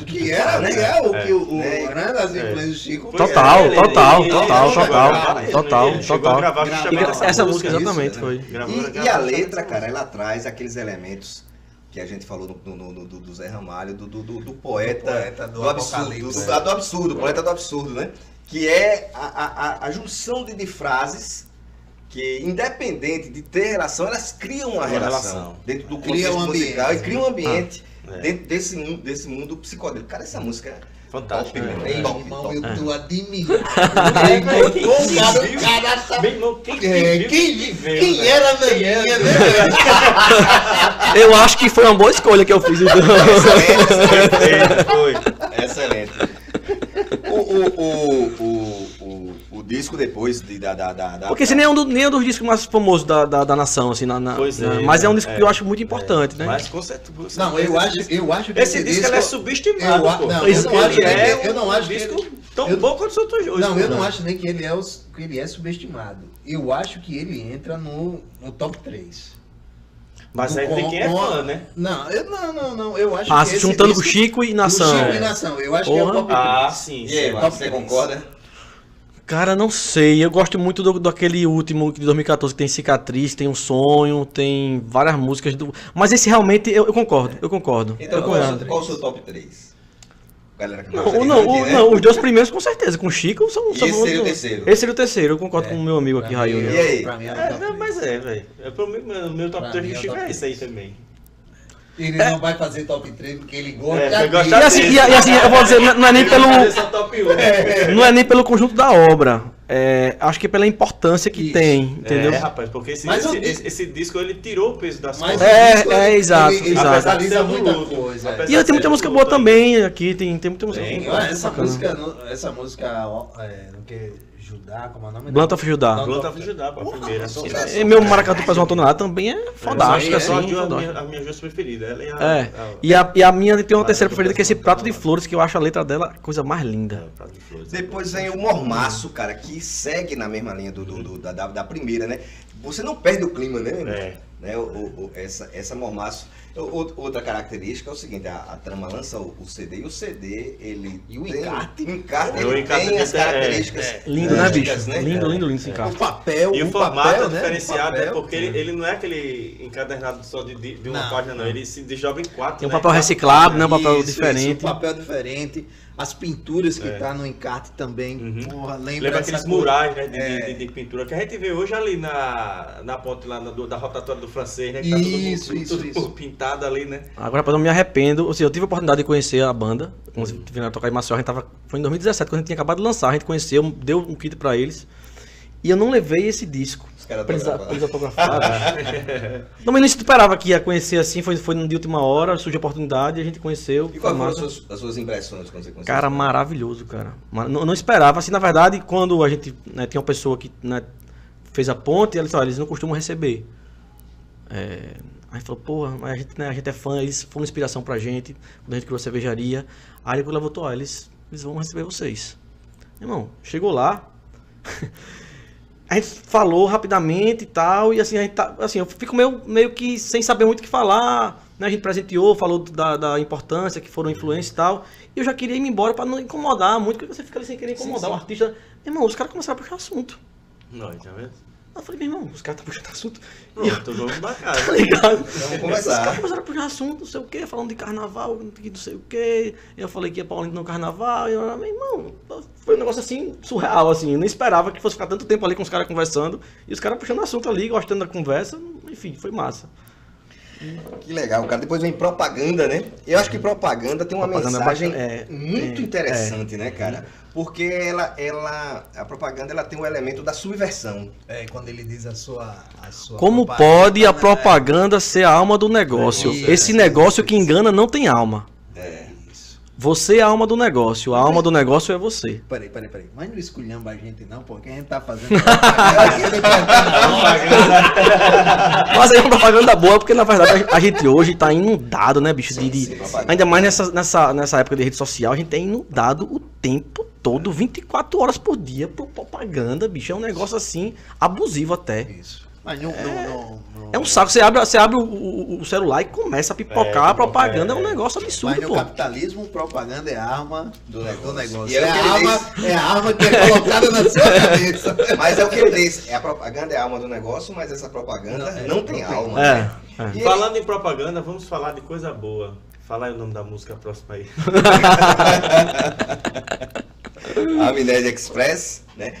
Que era legal o que o das influências do Chico. Total. Essa música exatamente foi. E a letra, cara, ela traz aqueles elementos que a gente falou do Zé Ramalho, do poeta do absurdo, poeta do absurdo, né? Que é a junção de frases que, independente de ter relação, elas criam uma relação dentro do contexto musical e criam um ambiente dentro desse mundo psicodélico. Cara, essa música é fantástica. Irmão, eu tô admirado. Quem era na minha, né? Eu acho que foi uma boa escolha que eu fiz. Excelente. O disco depois Porque esse nem é um dos discos mais famosos da nação, assim, mas é um disco que eu acho muito importante, né? Mas com certeza. Não, eu acho que esse disco é subestimado. Eu não acho que disco tão bom quanto os outros dois. Não, eu não acho nem que ele é subestimado. Eu acho que ele entra no top 3. Mas aí tem quem é fã, né? Não, eu acho que juntando o Chico e Nação. Chico e Nação, eu acho que é o top 3. Sim. E aí, você concorda? Cara, não sei. Eu gosto muito daquele último de 2014 que tem Cicatriz, tem Um Sonho, tem várias músicas Mas esse realmente eu concordo. Então, qual o seu top 3? Galera que não, os dois primeiros com certeza. Com o Chico são. Esse seria o terceiro. Esse seria o terceiro, eu concordo com o meu amigo aqui, Raio. E aí? Pra mim mas velho. O meu top 3 de Chico é esse aí também. Ele não vai fazer top 3 porque ele gosta E assim, eu vou dizer, não é nem pelo. Não é nem pelo conjunto da obra. Acho que pela importância que tem, entendeu? Rapaz, porque esse disco ele tirou o peso das coisas. Exato. Atualiza muita coisa. E tem muita música boa também aqui, tem muita música boa. Essa música, não quer Judá, como é o nome? Blunt of Judah. Blunt of Judah, pra primeira. E meu Maracatu Pés uma tonelada também é fantástica, assim. A minha justa preferida. E a minha tem uma terceira preferida, que é esse Prato de Flores, que eu acho a letra dela a coisa mais linda. Depois vem o Mormaço, cara, que segue na mesma linha da primeira, né? Você não perde o clima, né? né? Essa Mormaço. Outra característica é o seguinte, a Trama lança o CD e o CD, ele E o tem, encarte. ele tem as características Lindo, né, bicho? né? Lindo esse O encarte. papel, E o formato papel, é diferenciado, né? O papel, porque ele não é aquele encadernado só de uma Não, página, não. Ele se desdobra em 4. Tem um papel reciclado, né? Um papel Isso, diferente. um papel diferente. As pinturas que tá no encarte também, porra, Lembra aqueles essa murais, né, É. de pintura que a gente vê hoje ali na ponte lá da rotatória do Francês, né? Que Isso, tá tudo pintado ali, né? Agora, eu não me arrependo. Ou seja, eu tive a oportunidade de conhecer a banda. Quando você vieram tocar em Maceió, foi em 2017, quando a gente tinha acabado de lançar. A gente conheceu, deu um kit pra eles. E eu não levei esse disco. Os caras Pra eles autografaram. autografarem. Não, mas não esperava que ia conhecer assim. Foi no de última hora, surgiu a oportunidade, a gente conheceu. E quais foi foram massa. as suas impressões quando você conheceu? Cara, maravilhoso, cara. Não esperava. Assim, na verdade, quando a gente tinha uma pessoa que fez a ponte, ela disse, olha, eles não costumam receber. Aí a gente falou, porra, mas a gente é fã, eles foram inspiração pra gente, quando a gente criou a cervejaria. Aí ele levantou, olha, eles vão receber vocês. Irmão, chegou lá, a gente falou rapidamente e tal, e assim, eu fico meio que sem saber muito o que falar, né? A gente presenteou, falou da importância, que foram influências e tal, e eu já queria ir embora pra não incomodar muito, porque você fica ali sem querer incomodar o artista. Irmão, os caras começaram a puxar assunto. Não, já vê? Eu falei, meu irmão, os caras estão puxando assunto. Pronto, vamos da Tá casa. ligado? Vamos Os caras conversar. começaram a puxar assunto, não sei o que, falando de carnaval, não sei o que. Eu falei que ia pra Olinda no carnaval. E eu, meu irmão, foi um negócio assim, surreal, assim. Eu nem esperava que fosse ficar tanto tempo ali com os caras conversando. E os caras puxando assunto ali, gostando da conversa. Enfim, foi massa. Que legal, cara. Depois vem propaganda, né? Eu acho que propaganda tem uma Propaganda mensagem muito interessante, né, cara? Porque a propaganda ela tem o elemento da subversão. quando ele diz a sua Como propaganda, pode a né? propaganda ser a alma do negócio? Esse negócio que engana não tem alma. Isso. Você é a alma do negócio, a alma do negócio é você. Peraí. Mas não esculhamba a gente não, porque a gente tá fazendo propaganda aqui do Mas aí é uma propaganda boa, porque na verdade a gente hoje tá inundado, né, bicho? Sim, propaganda. Ainda mais nessa época de rede social, a gente é inundado o tempo todo, 24 horas por dia, por propaganda, bicho. É um negócio assim, abusivo até. Isso. Mas não. É um saco, você abre o celular e começa a pipocar a propaganda, é um negócio Mas absurdo, no pô. capitalismo, propaganda é a arma Do negócio. E E é o que ele disse. é a arma que é colocada na sua cabeça. Mas é o que ele disse. A propaganda é a alma do negócio, mas essa propaganda não tem alma. Né? E ele- Falando em propaganda, vamos falar de coisa boa. Fala aí o nome da música próxima aí. A Amnésia Express, né?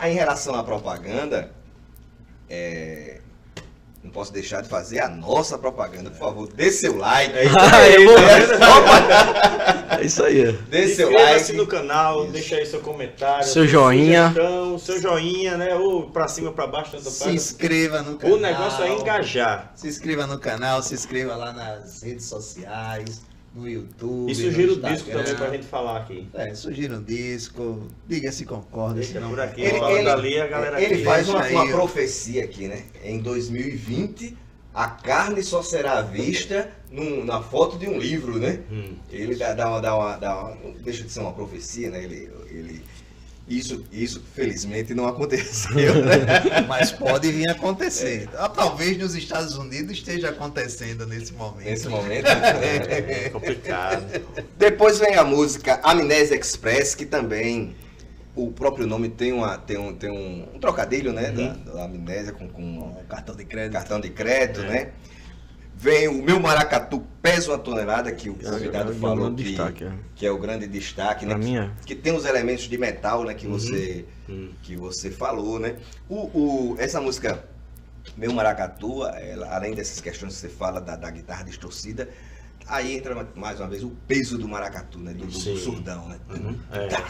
Em relação à propaganda, não posso deixar de fazer a nossa propaganda. Por favor, dê seu like. É isso aí. Dê seu Inscreva-se like. no canal, deixa aí seu comentário. Seu sua joinha. sugestão, seu joinha, né? Ou pra cima, pra baixo, tanto Se faz. inscreva no canal. O negócio é engajar. Se inscreva no canal, se inscreva lá nas redes sociais, no YouTube. E sugira o no disco Instagram. também pra gente falar aqui. Sugira um disco, diga se concorda, se Deixa não por aqui, concorda. ó, dali a galera Ele aqui. faz Deixa uma aí, ó. profecia aqui, né? Em 2020, a carne só será vista na foto de um livro, né? Ele dá uma. Não deixa de ser uma profecia, né? Isso felizmente não aconteceu, né? Mas pode vir a acontecer. Talvez nos Estados Unidos esteja acontecendo nesse momento. Nesse momento. É complicado. Depois vem a música Amnésia Express, que também o próprio nome tem um trocadilho, né? Da amnésia com Cartão de crédito. cartão de crédito, né? Vem o Meu Maracatu Pesa uma Tonelada, que o convidado falou grande destaque, que é o grande destaque, né? Pra mim é. Que tem os elementos de metal, né? Que você falou, né? Essa música Meu Maracatu, além dessas questões que você fala da guitarra distorcida, aí entra mais uma vez o peso do maracatu, né? Do Sim. surdão, né?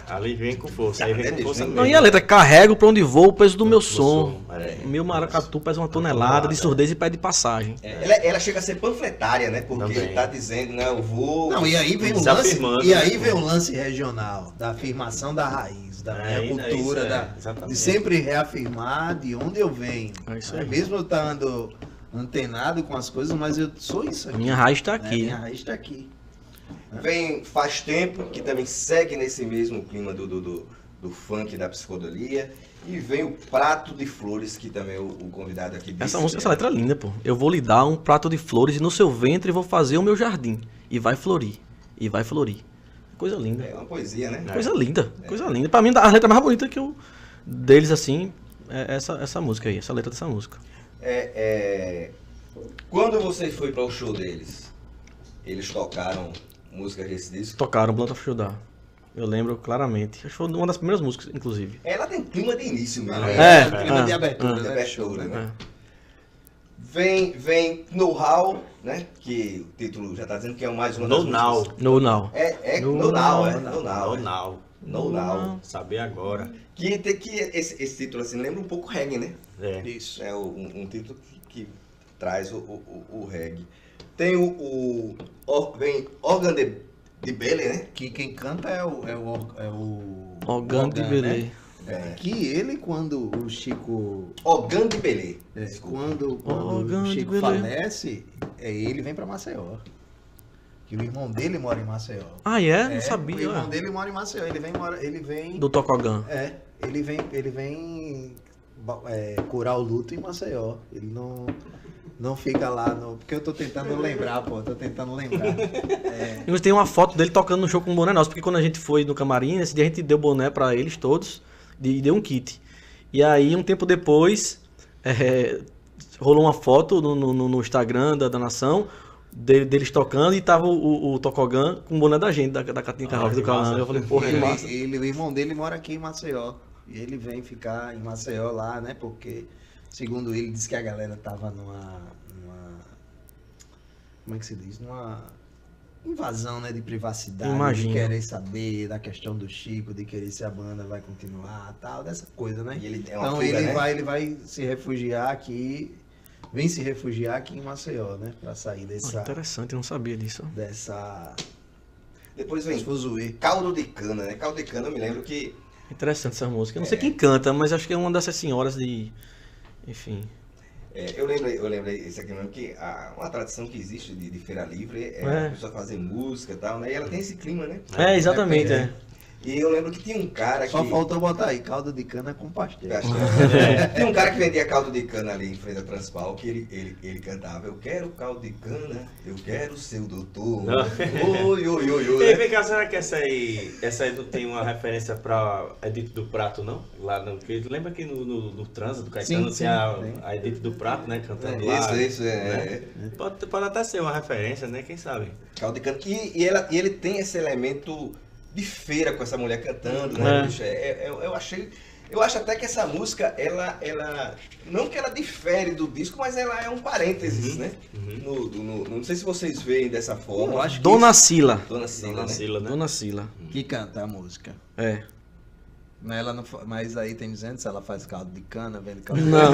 Ali vem com força. Aí vem com força Não, Não, mesmo. e a letra, carrego pra onde vou o peso do meu som. som. É. Meu maracatu pesa uma tonelada de surdez e pede passagem. Ela chega a ser panfletária, né? Porque Também. ele tá dizendo, né? Eu vou. Não, e aí vem Se o lance, afirmando, e aí né? vem o lance regional, da afirmação da raiz, da minha isso cultura, é, exatamente. de sempre reafirmar de onde eu venho. É isso aí. Mesmo eu estando antenado com as coisas, mas eu sou isso A aqui. minha raiz tá né? aqui. Minha raiz está aqui. Vem Faz Tempo, que também segue nesse mesmo clima do funk, da psicodelia. E vem o Prato de Flores, que também o convidado aqui disse. Essa letra é linda, pô. Eu vou lhe dar um prato de flores e no seu ventre vou fazer o meu jardim. E vai florir. E vai florir. Coisa linda. É uma poesia, né? Coisa linda. Coisa linda. Pra mim, a letra mais bonita que eu... deles, assim, é essa música aí. Essa letra dessa música. Quando você foi para o show deles, eles tocaram músicas desse disco? Tocaram Blunt of Judah. Eu lembro claramente. Acho que foi uma das primeiras músicas, inclusive. Ela tem clima de início mesmo. Clima de abertura, De né? abertura, né? Vem Know-How, né? Que o título já tá dizendo que é mais uma das músicas. No Now. No Now. Saber agora. Que esse título assim lembra um pouco reggae, né? É. Isso. É um título que traz o reggae. Tem vem Organ de Belly, né? Que quem canta é o Organ de Belê. né? Que ele, quando o Chico... Organ de Belly. Quando Organ o de Chico Belê. falece, ele vem pra Maceió. Que o irmão dele mora em Maceió. Ah, é? Não O sabia. irmão dele mora em Maceió. Ele vem Do Tocogan. ele vem curar o luto em Maceió. Ele não fica lá no... Porque eu tô tentando lembrar, pô. Inclusive tem uma foto dele tocando no show com o boné nosso, porque quando a gente foi no camarim, nesse dia a gente deu boné pra eles todos e deu um kit. E aí, um tempo depois, rolou uma foto no Instagram da Nação, deles tocando, e tava o Tocogan com o boné da gente, da Catinha Carroça do Calango. Eu falei, porra, que massa. O irmão dele mora aqui em Maceió. E ele vem ficar em Maceió lá, né? Porque, segundo ele, disse que a galera tava numa como é que se diz? Numa invasão, né? De privacidade. Imagina. De querer saber da questão do Chico, de querer se a banda vai continuar, tal, dessa coisa, né? E ele é uma Então fuga, né? ele vai se refugiar aqui, vem se refugiar aqui em Maceió, né? Pra sair Interessante, eu não sabia disso. dessa Depois vem fuzuê. Caldo de Cana, né? Caldo de Cana, eu me lembro que... Interessante essa música. Eu não sei quem canta, mas acho que é uma dessas senhoras de... Enfim... eu lembrei isso aqui mesmo, que uma tradição que existe de Feira Livre a pessoa fazer música e tal, né? E ela tem esse clima, né? Exatamente, E eu lembro que tinha um cara que... Só faltou botar aí, caldo de cana com pastel. Tem um cara que vendia caldo de cana ali em frente à Transpal, que ele cantava: eu quero caldo de cana, eu quero seu doutor. Oi. E vem cá, será que essa aí não tem uma referência pra Edith do Prato, não? Lá no, porque lembra que no Transa do Caetano Sim, tem a Edith do Prato, né? Cantando lá. Isso, né? Pode até ser uma referência, né? Quem sabe? Caldo de cana. E ele tem esse elemento de feira com essa mulher cantando, né? Bicho? Eu acho até que essa música, ela não que ela difere do disco, mas ela é um parênteses, né? Não sei se vocês veem dessa forma. Eu acho que Dona Sila. Dona Sila, né? Dona Sila. que canta a música. Ela não, mas aí tem dizendo se ela faz caldo de cana, vende caldo de Não.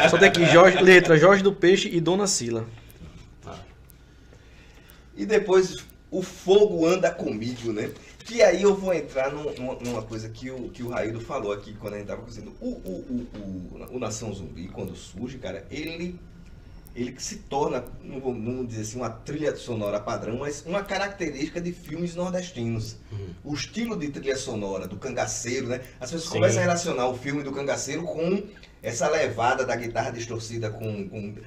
Só tem aqui letra Jorge do Peixe e Dona Sila. E depois o fogo anda comigo, né? Que aí eu vou entrar numa coisa que o Raildo falou aqui quando a gente tava dizendo. O Nação Zumbi, quando surge, cara, ele que se torna, não vamos dizer assim, uma trilha sonora padrão, mas uma característica de filmes nordestinos. O estilo de trilha sonora do cangaceiro, né? As pessoas começam a relacionar o filme do cangaceiro com essa levada da guitarra distorcida com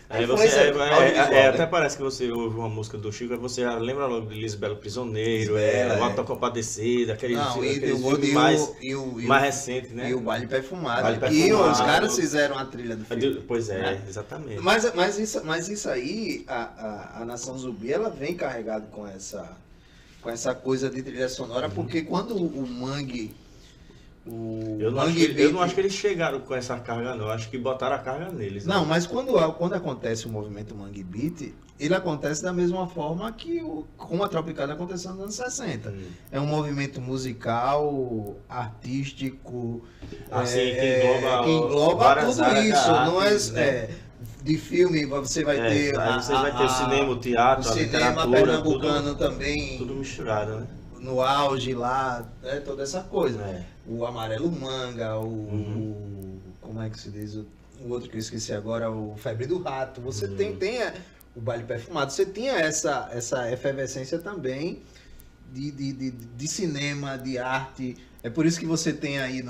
Aí influência audiovisual, né? até parece que você ouve uma música do Chico, aí você lembra logo de Lisbelo Prisioneiro, Volta Compadecida, aquele filme mais recente, né? E o Baile Perfumado. Baile E Perfumado. os caras fizeram a trilha do filme. Pois é, né? exatamente. Mas isso aí, a Nação Zumbi, ela vem carregada com essa coisa de trilha sonora, porque quando o Mangue... Eu não acho que eles chegaram com essa carga, não. Eu acho que botaram a carga neles. Não, né? mas quando acontece o movimento Mangue Beat, ele acontece da mesma forma que como a Tropicana aconteceu nos anos 60. É um movimento musical, artístico, Assim, que engloba tudo isso. Não é, né? de filme, você vai ter... Aí você vai ter o cinema, o teatro, o a cinema literatura, pernambucano também, tudo misturado, né? no auge lá, toda essa coisa. É. O Amarelo Manga, como é que se diz? O outro que eu esqueci agora, o Febre do Rato. Você tem o Baile Perfumado, você tinha essa efervescência também de cinema, de arte. É por isso que você tem aí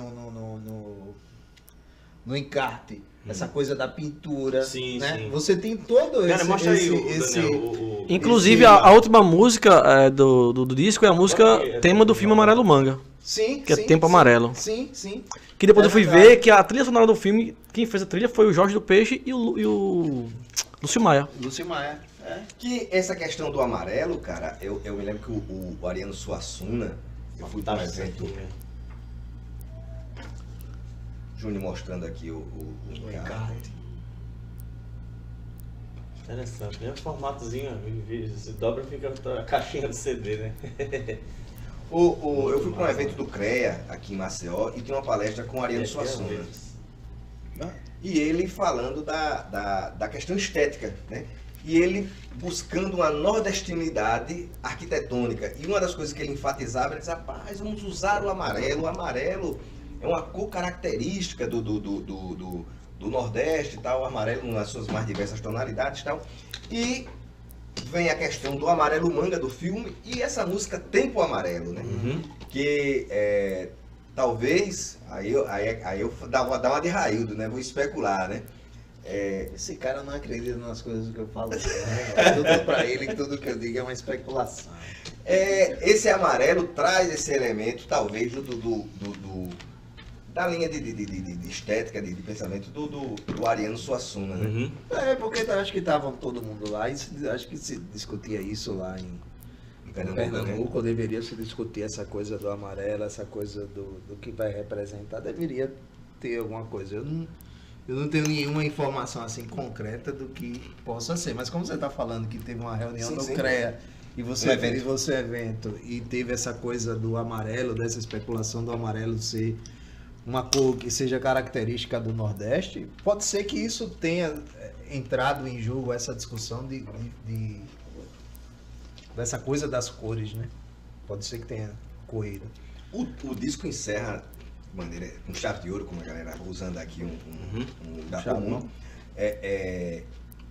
no encarte. Essa coisa da pintura, Sim, né? sim. Você tem todo Cara, mostra aí, esse Daniel, Inclusive, a última música do disco é a música tema do filme Amarelo Manga, Sim, que é sim, Tempo sim, Amarelo. Sim, sim. Que depois É eu fui verdade. ver que a trilha sonora do filme, quem fez a trilha foi o Jorge do Peixe e o Lúcio Maia. Lúcio Maia. Que essa questão do amarelo, cara, eu me lembro que o Ariano Suassuna, eu fui para um evento, Júnior mostrando aqui o encarte. Interessante, é um formatozinho, se dobra fica a caixinha do CD, né? Eu fui para um evento do CREA, aqui em Maceió, e tinha uma palestra com o Ariano Suassuna. E ele falando da questão estética, né? E ele buscando uma nordestinidade arquitetônica. E uma das coisas que ele enfatizava, ele dizia, rapaz, vamos usar o amarelo. O amarelo é uma cor característica do Nordeste e tal, o amarelo nas suas mais diversas tonalidades e tal. E vem a questão do amarelo manga do filme e essa música Tempo Amarelo, né? Que talvez, aí eu dar uma de Raildo, né? Vou especular, né? Esse cara não acredita nas coisas que eu falo. Né? Tudo pra ele, tudo que eu digo é uma especulação. Esse amarelo traz esse elemento, talvez, da linha de estética, de pensamento do Ariano Suassuna, né? Porque eu acho que estavam todo mundo lá e acho que se discutia isso lá em Pernambuco, né? deveria se discutir essa coisa do amarelo, essa coisa do que vai representar, deveria ter alguma coisa. Eu não tenho nenhuma informação assim concreta do que possa ser, mas como você está falando que teve uma reunião no CREA e você evento e teve essa coisa do amarelo, dessa especulação do amarelo ser uma cor que seja característica do Nordeste, pode ser que isso tenha entrado em jogo essa discussão dessa coisa das cores, né? Pode ser que tenha corrido. O disco encerra de maneira, com chave de ouro, como a galera usando aqui um da comum.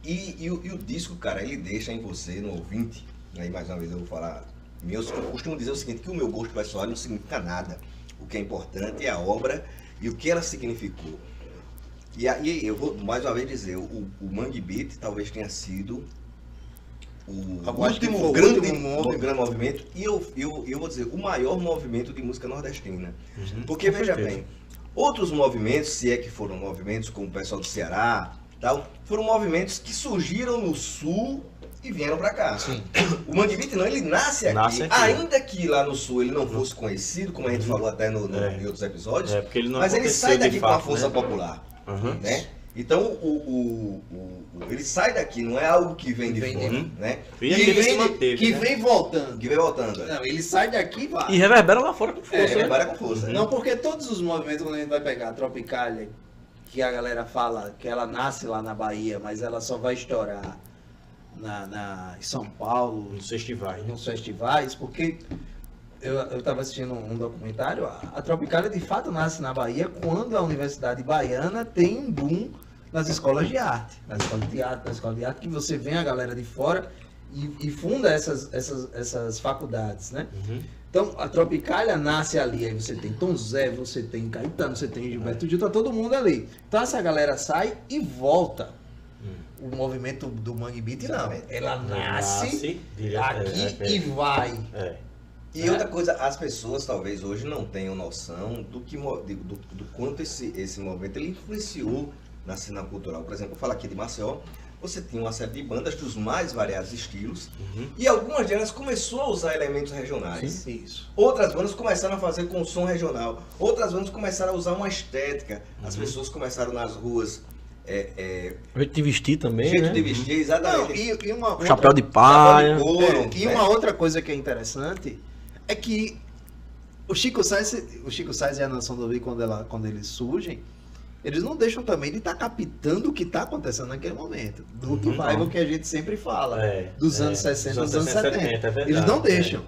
E o disco, cara, ele deixa em você, no ouvinte, aí mais uma vez eu vou falar, eu costumo dizer o seguinte, que o meu gosto pessoal não significa nada. O que é importante é a obra e o que ela significou. E aí eu vou mais uma vez dizer, o Mangue Beat talvez tenha sido o último grande movimento, e eu vou dizer, o maior movimento de música nordestina. Porque, veja bem, outros movimentos, se é que foram movimentos como o pessoal do Ceará, tal, foram movimentos que surgiram no Sul e vieram para cá. Sim. O Mangue Beat não, ele nasce aqui. Ainda que lá no Sul ele não fosse conhecido, como a gente falou até em outros episódios, porque ele não mas ele sai daqui com a força né? popular. Né? Então, ele sai daqui, não é algo que vem de fora, né? Vem voltando. Que vem voltando. Não, ele sai daqui e vai. E reverbera lá fora com força. Reverbera com força. Não, porque todos os movimentos, quando a gente vai pegar a Tropicália, que a galera fala que ela nasce lá na Bahia, mas ela só vai estourar em São Paulo, Nos festivais, porque eu estava assistindo um documentário, a Tropicália de fato nasce na Bahia quando a Universidade Baiana tem um boom nas escolas de arte, na escola de arte, que você vem a galera de fora e funda essas faculdades, né? Então, a Tropicália nasce ali, aí você tem Tom Zé, você tem Caetano, você tem Gilberto Gil, tá todo mundo ali. Então, essa galera sai e volta. O movimento do Mangue Beat, não. Ela nasce aqui e vai. E outra coisa, as pessoas talvez hoje não tenham noção do quanto esse movimento ele influenciou na cena cultural. Por exemplo, eu falo aqui de Maceió, você tinha uma série de bandas dos mais variados estilos, e algumas delas começou a usar elementos regionais. Sim, isso. Outras bandas começaram a fazer com som regional. Outras bandas começaram a usar uma estética. As pessoas começaram nas ruas. O jeito de vestir também, Jeito né? de vestir, exatamente. E Chapéu de palha. E uma outra coisa que é interessante é que o Chico Sainz e a Nação do Rio, quando eles surgem, eles não deixam também de estar captando o que está acontecendo naquele momento. Do revival que a gente sempre fala. Dos anos 60, dos anos 70. Eles não deixam.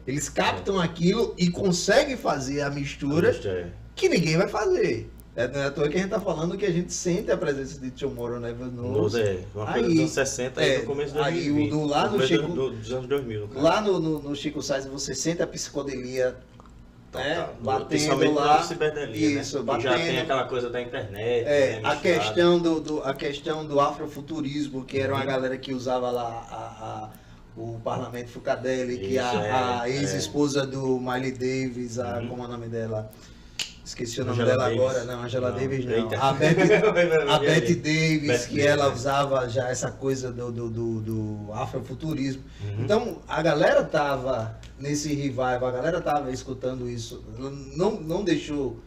Eles captam aquilo e conseguem fazer a mistura que ninguém vai fazer. Não é à toa que a gente tá falando que a gente sente a presença de Tomorrow Never Knows. Uma coisa dos anos 60 e no começo dos 2020. Lá no Chico, dos anos 2000. Lá no Chico Sainz você sente a psicodelia batendo Principalmente lá, no ciberdelia, isso, né? batendo. Que já tem aquela coisa da internet. É, né, a misturada. questão do afrofuturismo, que era uma galera que usava lá o Parlamento Fucadelli, que Isso, a ex-esposa do Miley Davis, como é o nome dela? Esqueci o nome Angela dela Davis. agora, não, Angela Davis não. Eita. A Bette Davis, Bette que Davis, ela né? usava já essa coisa do afrofuturismo. Então, a galera tava nesse revival, a galera tava escutando isso, não deixou,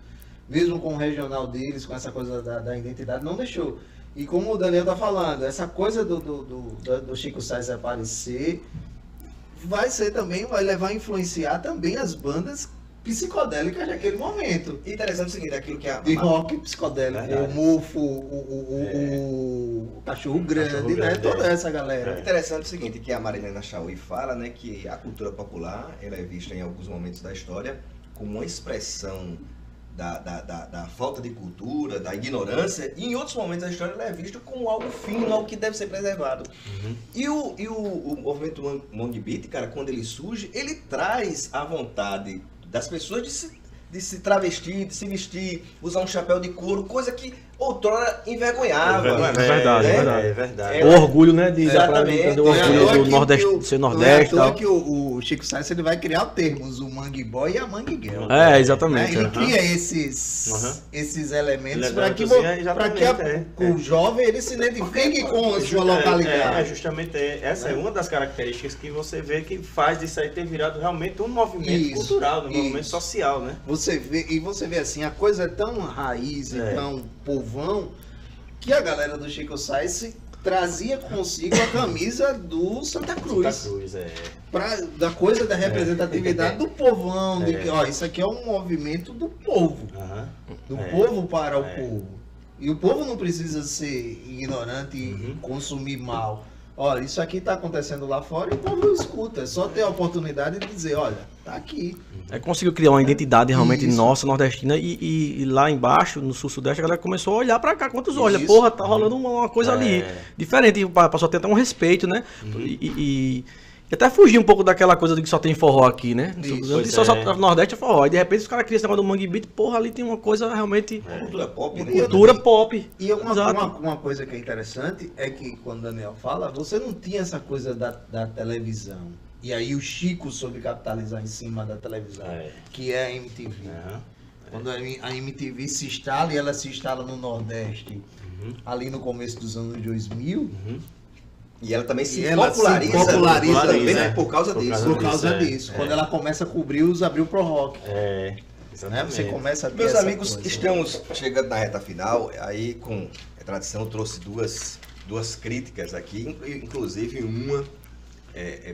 mesmo com o regional deles, com essa coisa da identidade, não deixou. E como o Daniel tá falando, essa coisa do Chico Sainz aparecer, vai levar a influenciar também as bandas psicodélicas daquele momento. E interessante o seguinte, aquilo que De rock psicodélico, Verdade. o Mofo, o Cachorro Grande, né? Toda essa galera. Interessante o seguinte, que a Marilena Chauí fala, né, que a cultura popular ela é vista em alguns momentos da história como uma expressão da falta de cultura, da ignorância, e em outros momentos da história ela é vista como algo fino, algo que deve ser preservado. E o movimento Mangue Beat, cara, quando ele surge, ele traz a vontade das pessoas de se travestir, de se vestir, usar um chapéu de couro, coisa que outrora envergonhava. É verdade, né? é verdade. É verdade. O orgulho, né? De Exatamente. o orgulho do Nordeste, de ser Nordeste e Não é à tal. toa que o Chico Sainz ele vai criar termos, o Mangue Boy e a Mangue Girl. É, exatamente. Ele é. cria esses elementos Ele para que, exatamente, pra que o jovem ele se identifique com a sua localidade. Justamente essa é uma das características que você vê que faz disso aí ter virado realmente um movimento Isso, cultural, um movimento isso. social, né? Você vê assim, a coisa é tão raiz e tão povão que a galera do Chico Sainz trazia consigo a camisa do Santa Cruz. Santa Cruz, Da coisa da representatividade do povão, de que, ó, isso aqui é um movimento do povo. Do povo para o povo. E o povo não precisa ser ignorante e consumir mal. Olha, isso aqui está acontecendo lá fora e o povo escuta. É só ter a oportunidade de dizer, olha, tá aqui. Conseguiu criar uma identidade realmente Isso. nossa, nordestina, e lá embaixo, no sul-sudeste, a galera começou a olhar pra cá, quantos olhos, Isso. porra, tá rolando uma coisa ali, diferente, e passou a ter até um respeito, né? E até fugir um pouco daquela coisa de que só tem forró aqui, né? Isso, Só Nordeste é forró, e de repente os caras criam esse negócio do Mangue Beat, porra, ali tem uma coisa realmente... Cultura pop, né? Cultura pop. E Exato. uma coisa que é interessante é que, quando o Daniel fala, você não tinha essa coisa da televisão. E aí o Chico soube capitalizar em cima da televisão, que é a MTV. Quando a MTV se instala, e ela se instala no Nordeste, ali no começo dos anos 2000, E ela também se ela populariza, também, né? por causa disso. por causa disso. Quando ela começa a cobrir os Abril Pro Rock. Né? Exatamente. Você começa a ter Meus essa amigos, coisa. estamos chegando na reta final, aí com a tradição eu trouxe duas críticas aqui, inclusive uma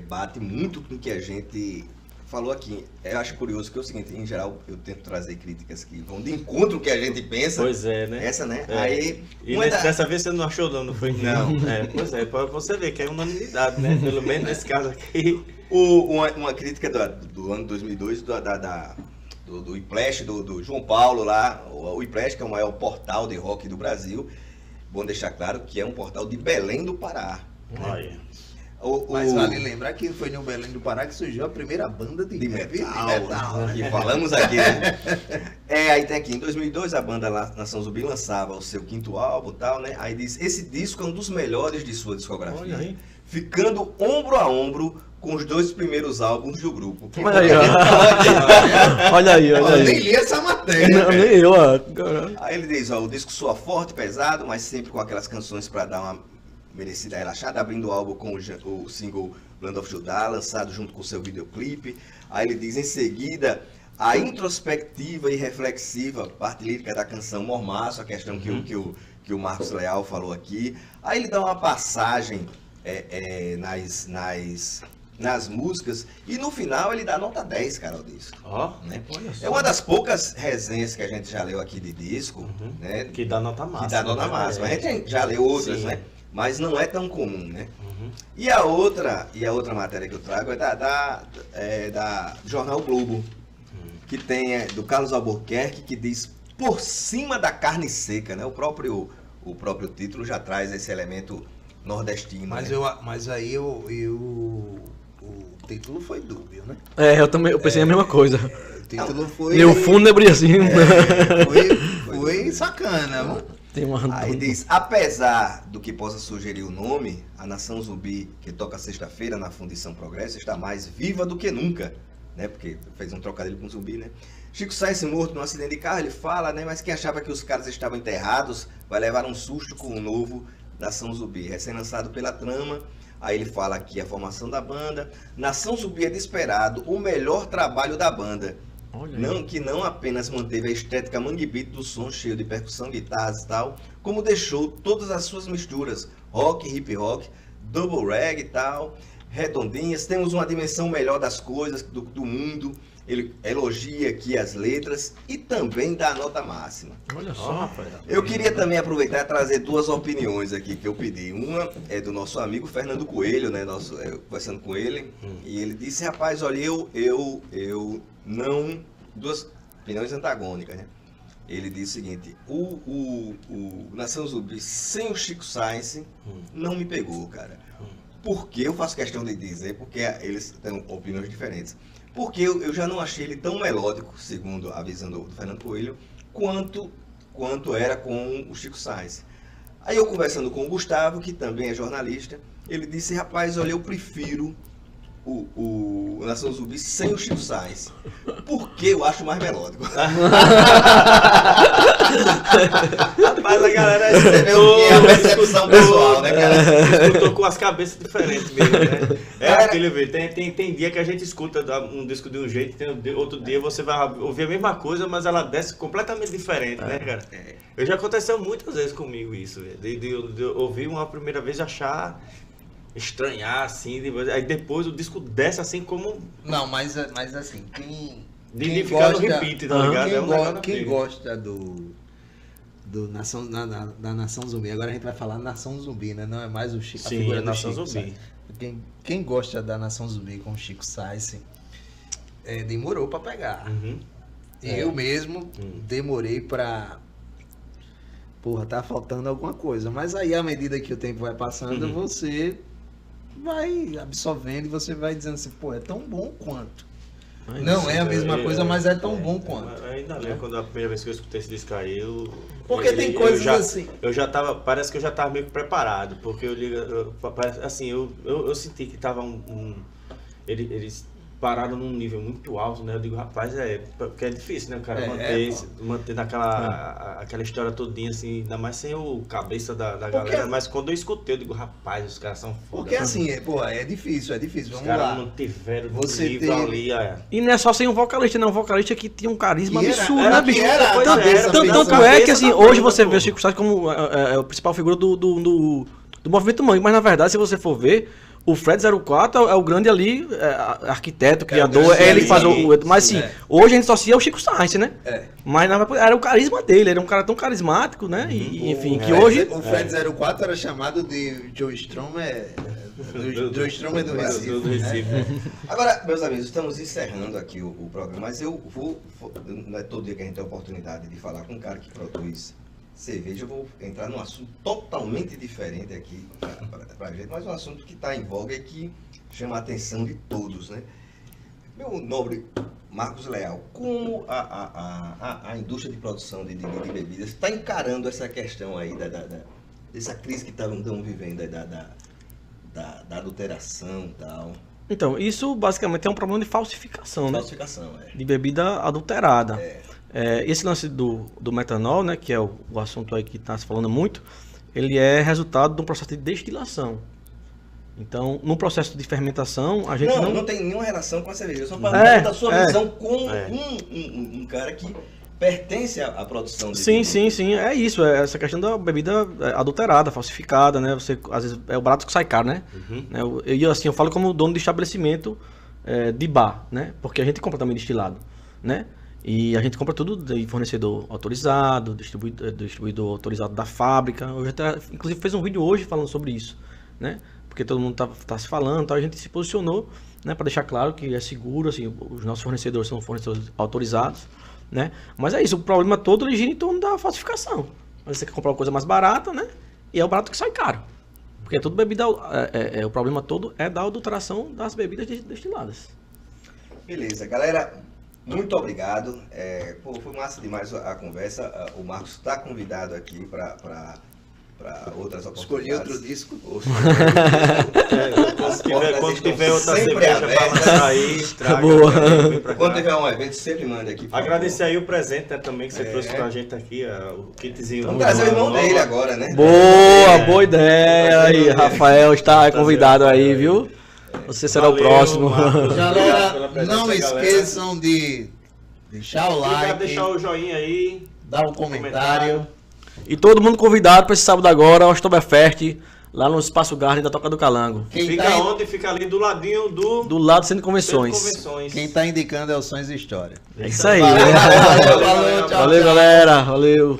bate muito com o que a gente falou aqui. Eu acho curioso que é o seguinte, em geral eu tento trazer críticas que vão de encontro com o que a gente pensa. Pois é, né? Essa, né? É. Aí, E uma dessa vez você não achou não foi? Não. Pois é, pra você ver que é unanimidade, né? Pelo menos nesse caso aqui. uma crítica do ano 2002 do Iplash, do João Paulo lá, o Iplash, que é o maior portal de rock do Brasil. Bom deixar claro que é um portal de Belém do Pará. Olha. Mas vale lembrar que foi no Belém do Pará que surgiu a primeira banda de metal, né? que falamos aqui, né? Aí tem aqui, em 2002 a banda Nação Zumbi lançava o seu 5º álbum e tal, né? Aí diz, esse disco é um dos melhores de sua discografia. Olha aí. Ficando ombro a ombro com os 2 primeiros álbuns do grupo. Olha aí, ó. Olha aí, olha Eu nem aí. li essa matéria. Não, nem eu, ó. Caralho. Aí ele diz, ó, o disco soa forte, pesado, mas sempre com aquelas canções para dar uma merecida relaxada, abrindo o álbum com o single Land of Judah, lançado junto com o seu videoclipe. Aí ele diz, em seguida, a introspectiva e reflexiva parte lírica da canção Mormaço, a questão que o Marcos Leal falou aqui. Aí ele dá uma passagem nas músicas, e no final ele dá nota 10, cara, ao disco. Né? É uma das poucas resenhas que a gente já leu aqui de disco, né? Que dá nota máxima. Que dá nota máxima. A gente já leu outras, Sim. né? Mas não é tão comum, né? E a outra matéria que eu trago é da Jornal Globo, que tem do Carlos Albuquerque, que diz Por Cima da Carne Seca, né? O próprio título já traz esse elemento nordestino. Mas, né? mas aí eu o título foi dúbio, né? Eu pensei a mesma coisa. O título foi... Meio fúnebre assim. Foi sacana, mano. Tem uma... Aí diz, apesar do que possa sugerir o nome, a Nação Zumbi, que toca sexta-feira na Fundição Progresso, está mais viva do que nunca, né? Porque fez um trocadilho com zumbi, né? Chico Science morto num acidente de carro, ele fala, né? Mas quem achava que os caras estavam enterrados vai levar um susto com o novo Nação Zumbi, recém-lançado pela Trama. Aí ele fala aqui a formação da banda. Nação Zumbi é desesperado, o melhor trabalho da banda. Que não apenas manteve a estética mangue beat do som cheio de percussão, guitarras e tal, como deixou todas as suas misturas, rock, hip hop, double reggae e tal, redondinhas. Temos uma dimensão melhor das coisas, do mundo. Ele elogia aqui as letras e também dá a nota máxima. Olha só, rapaz. Eu queria também aproveitar e trazer duas opiniões aqui que eu pedi. Uma é do nosso amigo Fernando Coelho, né? Conversando com ele, e ele disse, rapaz, olha, eu não... Duas opiniões antagônicas, né? Ele disse o seguinte, o Nação Zumbi sem o Chico Science não me pegou, cara. Porque eu faço questão de dizer, porque eles têm opiniões diferentes. Porque eu já não achei ele tão melódico, segundo a visão do Fernando Coelho, quanto era com o Chico Science. Aí eu conversando com o Gustavo, que também é jornalista, ele disse, rapaz, olha, eu prefiro o Nação Zumbi sem o Chico Science, porque eu acho mais melódico. Rapaz, a galera Você vê o que é a percepção pessoal, né, cara? Escutou com as cabeças diferentes mesmo, né? Aquele ver, tem dia que a gente escuta um disco de um jeito, outro dia você vai ouvir a mesma coisa, mas ela desce completamente diferente, né, cara? Já aconteceu muitas vezes comigo isso, de ouvir uma primeira vez e achar... estranhar assim, aí depois o disco desce assim como... Não, mas assim, quem ficar gosta, no repeat, tá ligado? Quem gosta da Nação Zumbi, agora a gente vai falar Nação Zumbi, né? Não é mais o Chico, Sim, a figura é do Nação Chico, Zumbi. Quem gosta da Nação Zumbi com o Chico Science, demorou pra pegar. Eu mesmo demorei pra... Porra, tá faltando alguma coisa. Mas aí, à medida que o tempo vai passando, você vai absorvendo e você vai dizendo assim, pô, é tão bom quanto. Não é a mesma coisa, mas é tão bom quanto. Ainda lembro quando a primeira vez que eu escutei esse disco aí, porque tem coisas assim. Eu já tava, parece que eu já tava meio que preparado, porque eu senti que tava eles pararam num nível muito alto, né? Eu digo, rapaz, porque é difícil, né? O cara manter aquela história todinha, assim, ainda mais sem o cabeça da galera. Mas quando eu escutei, eu digo, rapaz, os caras são foda. Porque assim, é difícil. Os caras não tiveram nível ali, E não é só sem um vocalista, não. Um vocalista que tinha um carisma absurdo, né, bicho? Tanto é que, assim, hoje você vê o Chico Science como a principal figura do movimento mangue, mas na verdade, se você for ver, o Fred 04 é o grande ali, arquiteto, criador, ele que faz mas sim, hoje a gente associa ao Chico Science, né? Mas era o carisma dele, era um cara tão carismático, né? E, enfim, que hoje... O Fred 04 era chamado de Joe Stromer, Joe Stromer do Recife. Agora, meus amigos, estamos encerrando aqui o programa, mas eu vou... Não é todo dia que a gente tem a oportunidade de falar com um cara que produz cerveja. Eu vou entrar num assunto totalmente diferente aqui pra gente, mas um assunto que está em voga e que chama a atenção de todos, né? Meu nobre Marcos Leal, como a indústria de produção de bebidas está encarando essa questão aí dessa crise que estamos vivendo, da adulteração e tal? Então, isso basicamente é um problema de falsificação, né? Falsificação, de bebida adulterada. Esse lance do metanol, né, que é o assunto aí que está se falando muito, ele é resultado de um processo de destilação. Então, no processo de fermentação, a gente não tem nenhuma relação com a cerveja. Só para da sua visão como um cara que pertence à produção de Sim. É isso. É essa questão da bebida adulterada, falsificada, né? Você, às vezes, é o barato que sai caro, né? Eu falo como dono de estabelecimento de bar, né? Porque a gente compra também destilado, né? E a gente compra tudo de fornecedor autorizado, distribuidor autorizado da fábrica. Eu já até, inclusive, fez um vídeo hoje falando sobre isso, né? Porque todo mundo tá se falando, então a gente se posicionou, né, para deixar claro que é seguro, assim, os nossos fornecedores são fornecedores autorizados, né? Mas é isso, o problema todo ele gira em torno da falsificação. Você quer comprar uma coisa mais barata, né? E é o barato que sai caro. Porque é tudo bebida. O problema todo é da adulteração das bebidas destiladas. Beleza, galera. Muito obrigado. Foi massa demais a conversa. O Marcos está convidado aqui para outras oportunidades. Escolhi outro disco. Quando tiver outra sempre cerveja para lançar aí, traga. Boa. Quando tiver um evento, sempre mande aqui. Agradecer aí o presente, né, também que você trouxe pra gente aqui, o kitzinho. Vamos trazer o irmão dele agora, né? Boa ideia aí, Rafael está convidado aí, viu? Você será o próximo. Galera, não esqueçam de deixar o like, deixar o joinha aí, dar um comentário. E todo mundo convidado para esse sábado agora, o Oktoberfest, lá no Espaço Garden da Toca do Calango. Onde? Fica ali do ladinho do lado do Centro de Convenções. Quem está indicando é o Sonhos e História. É isso aí. Valeu, tchau, Valeu, galera. Valeu.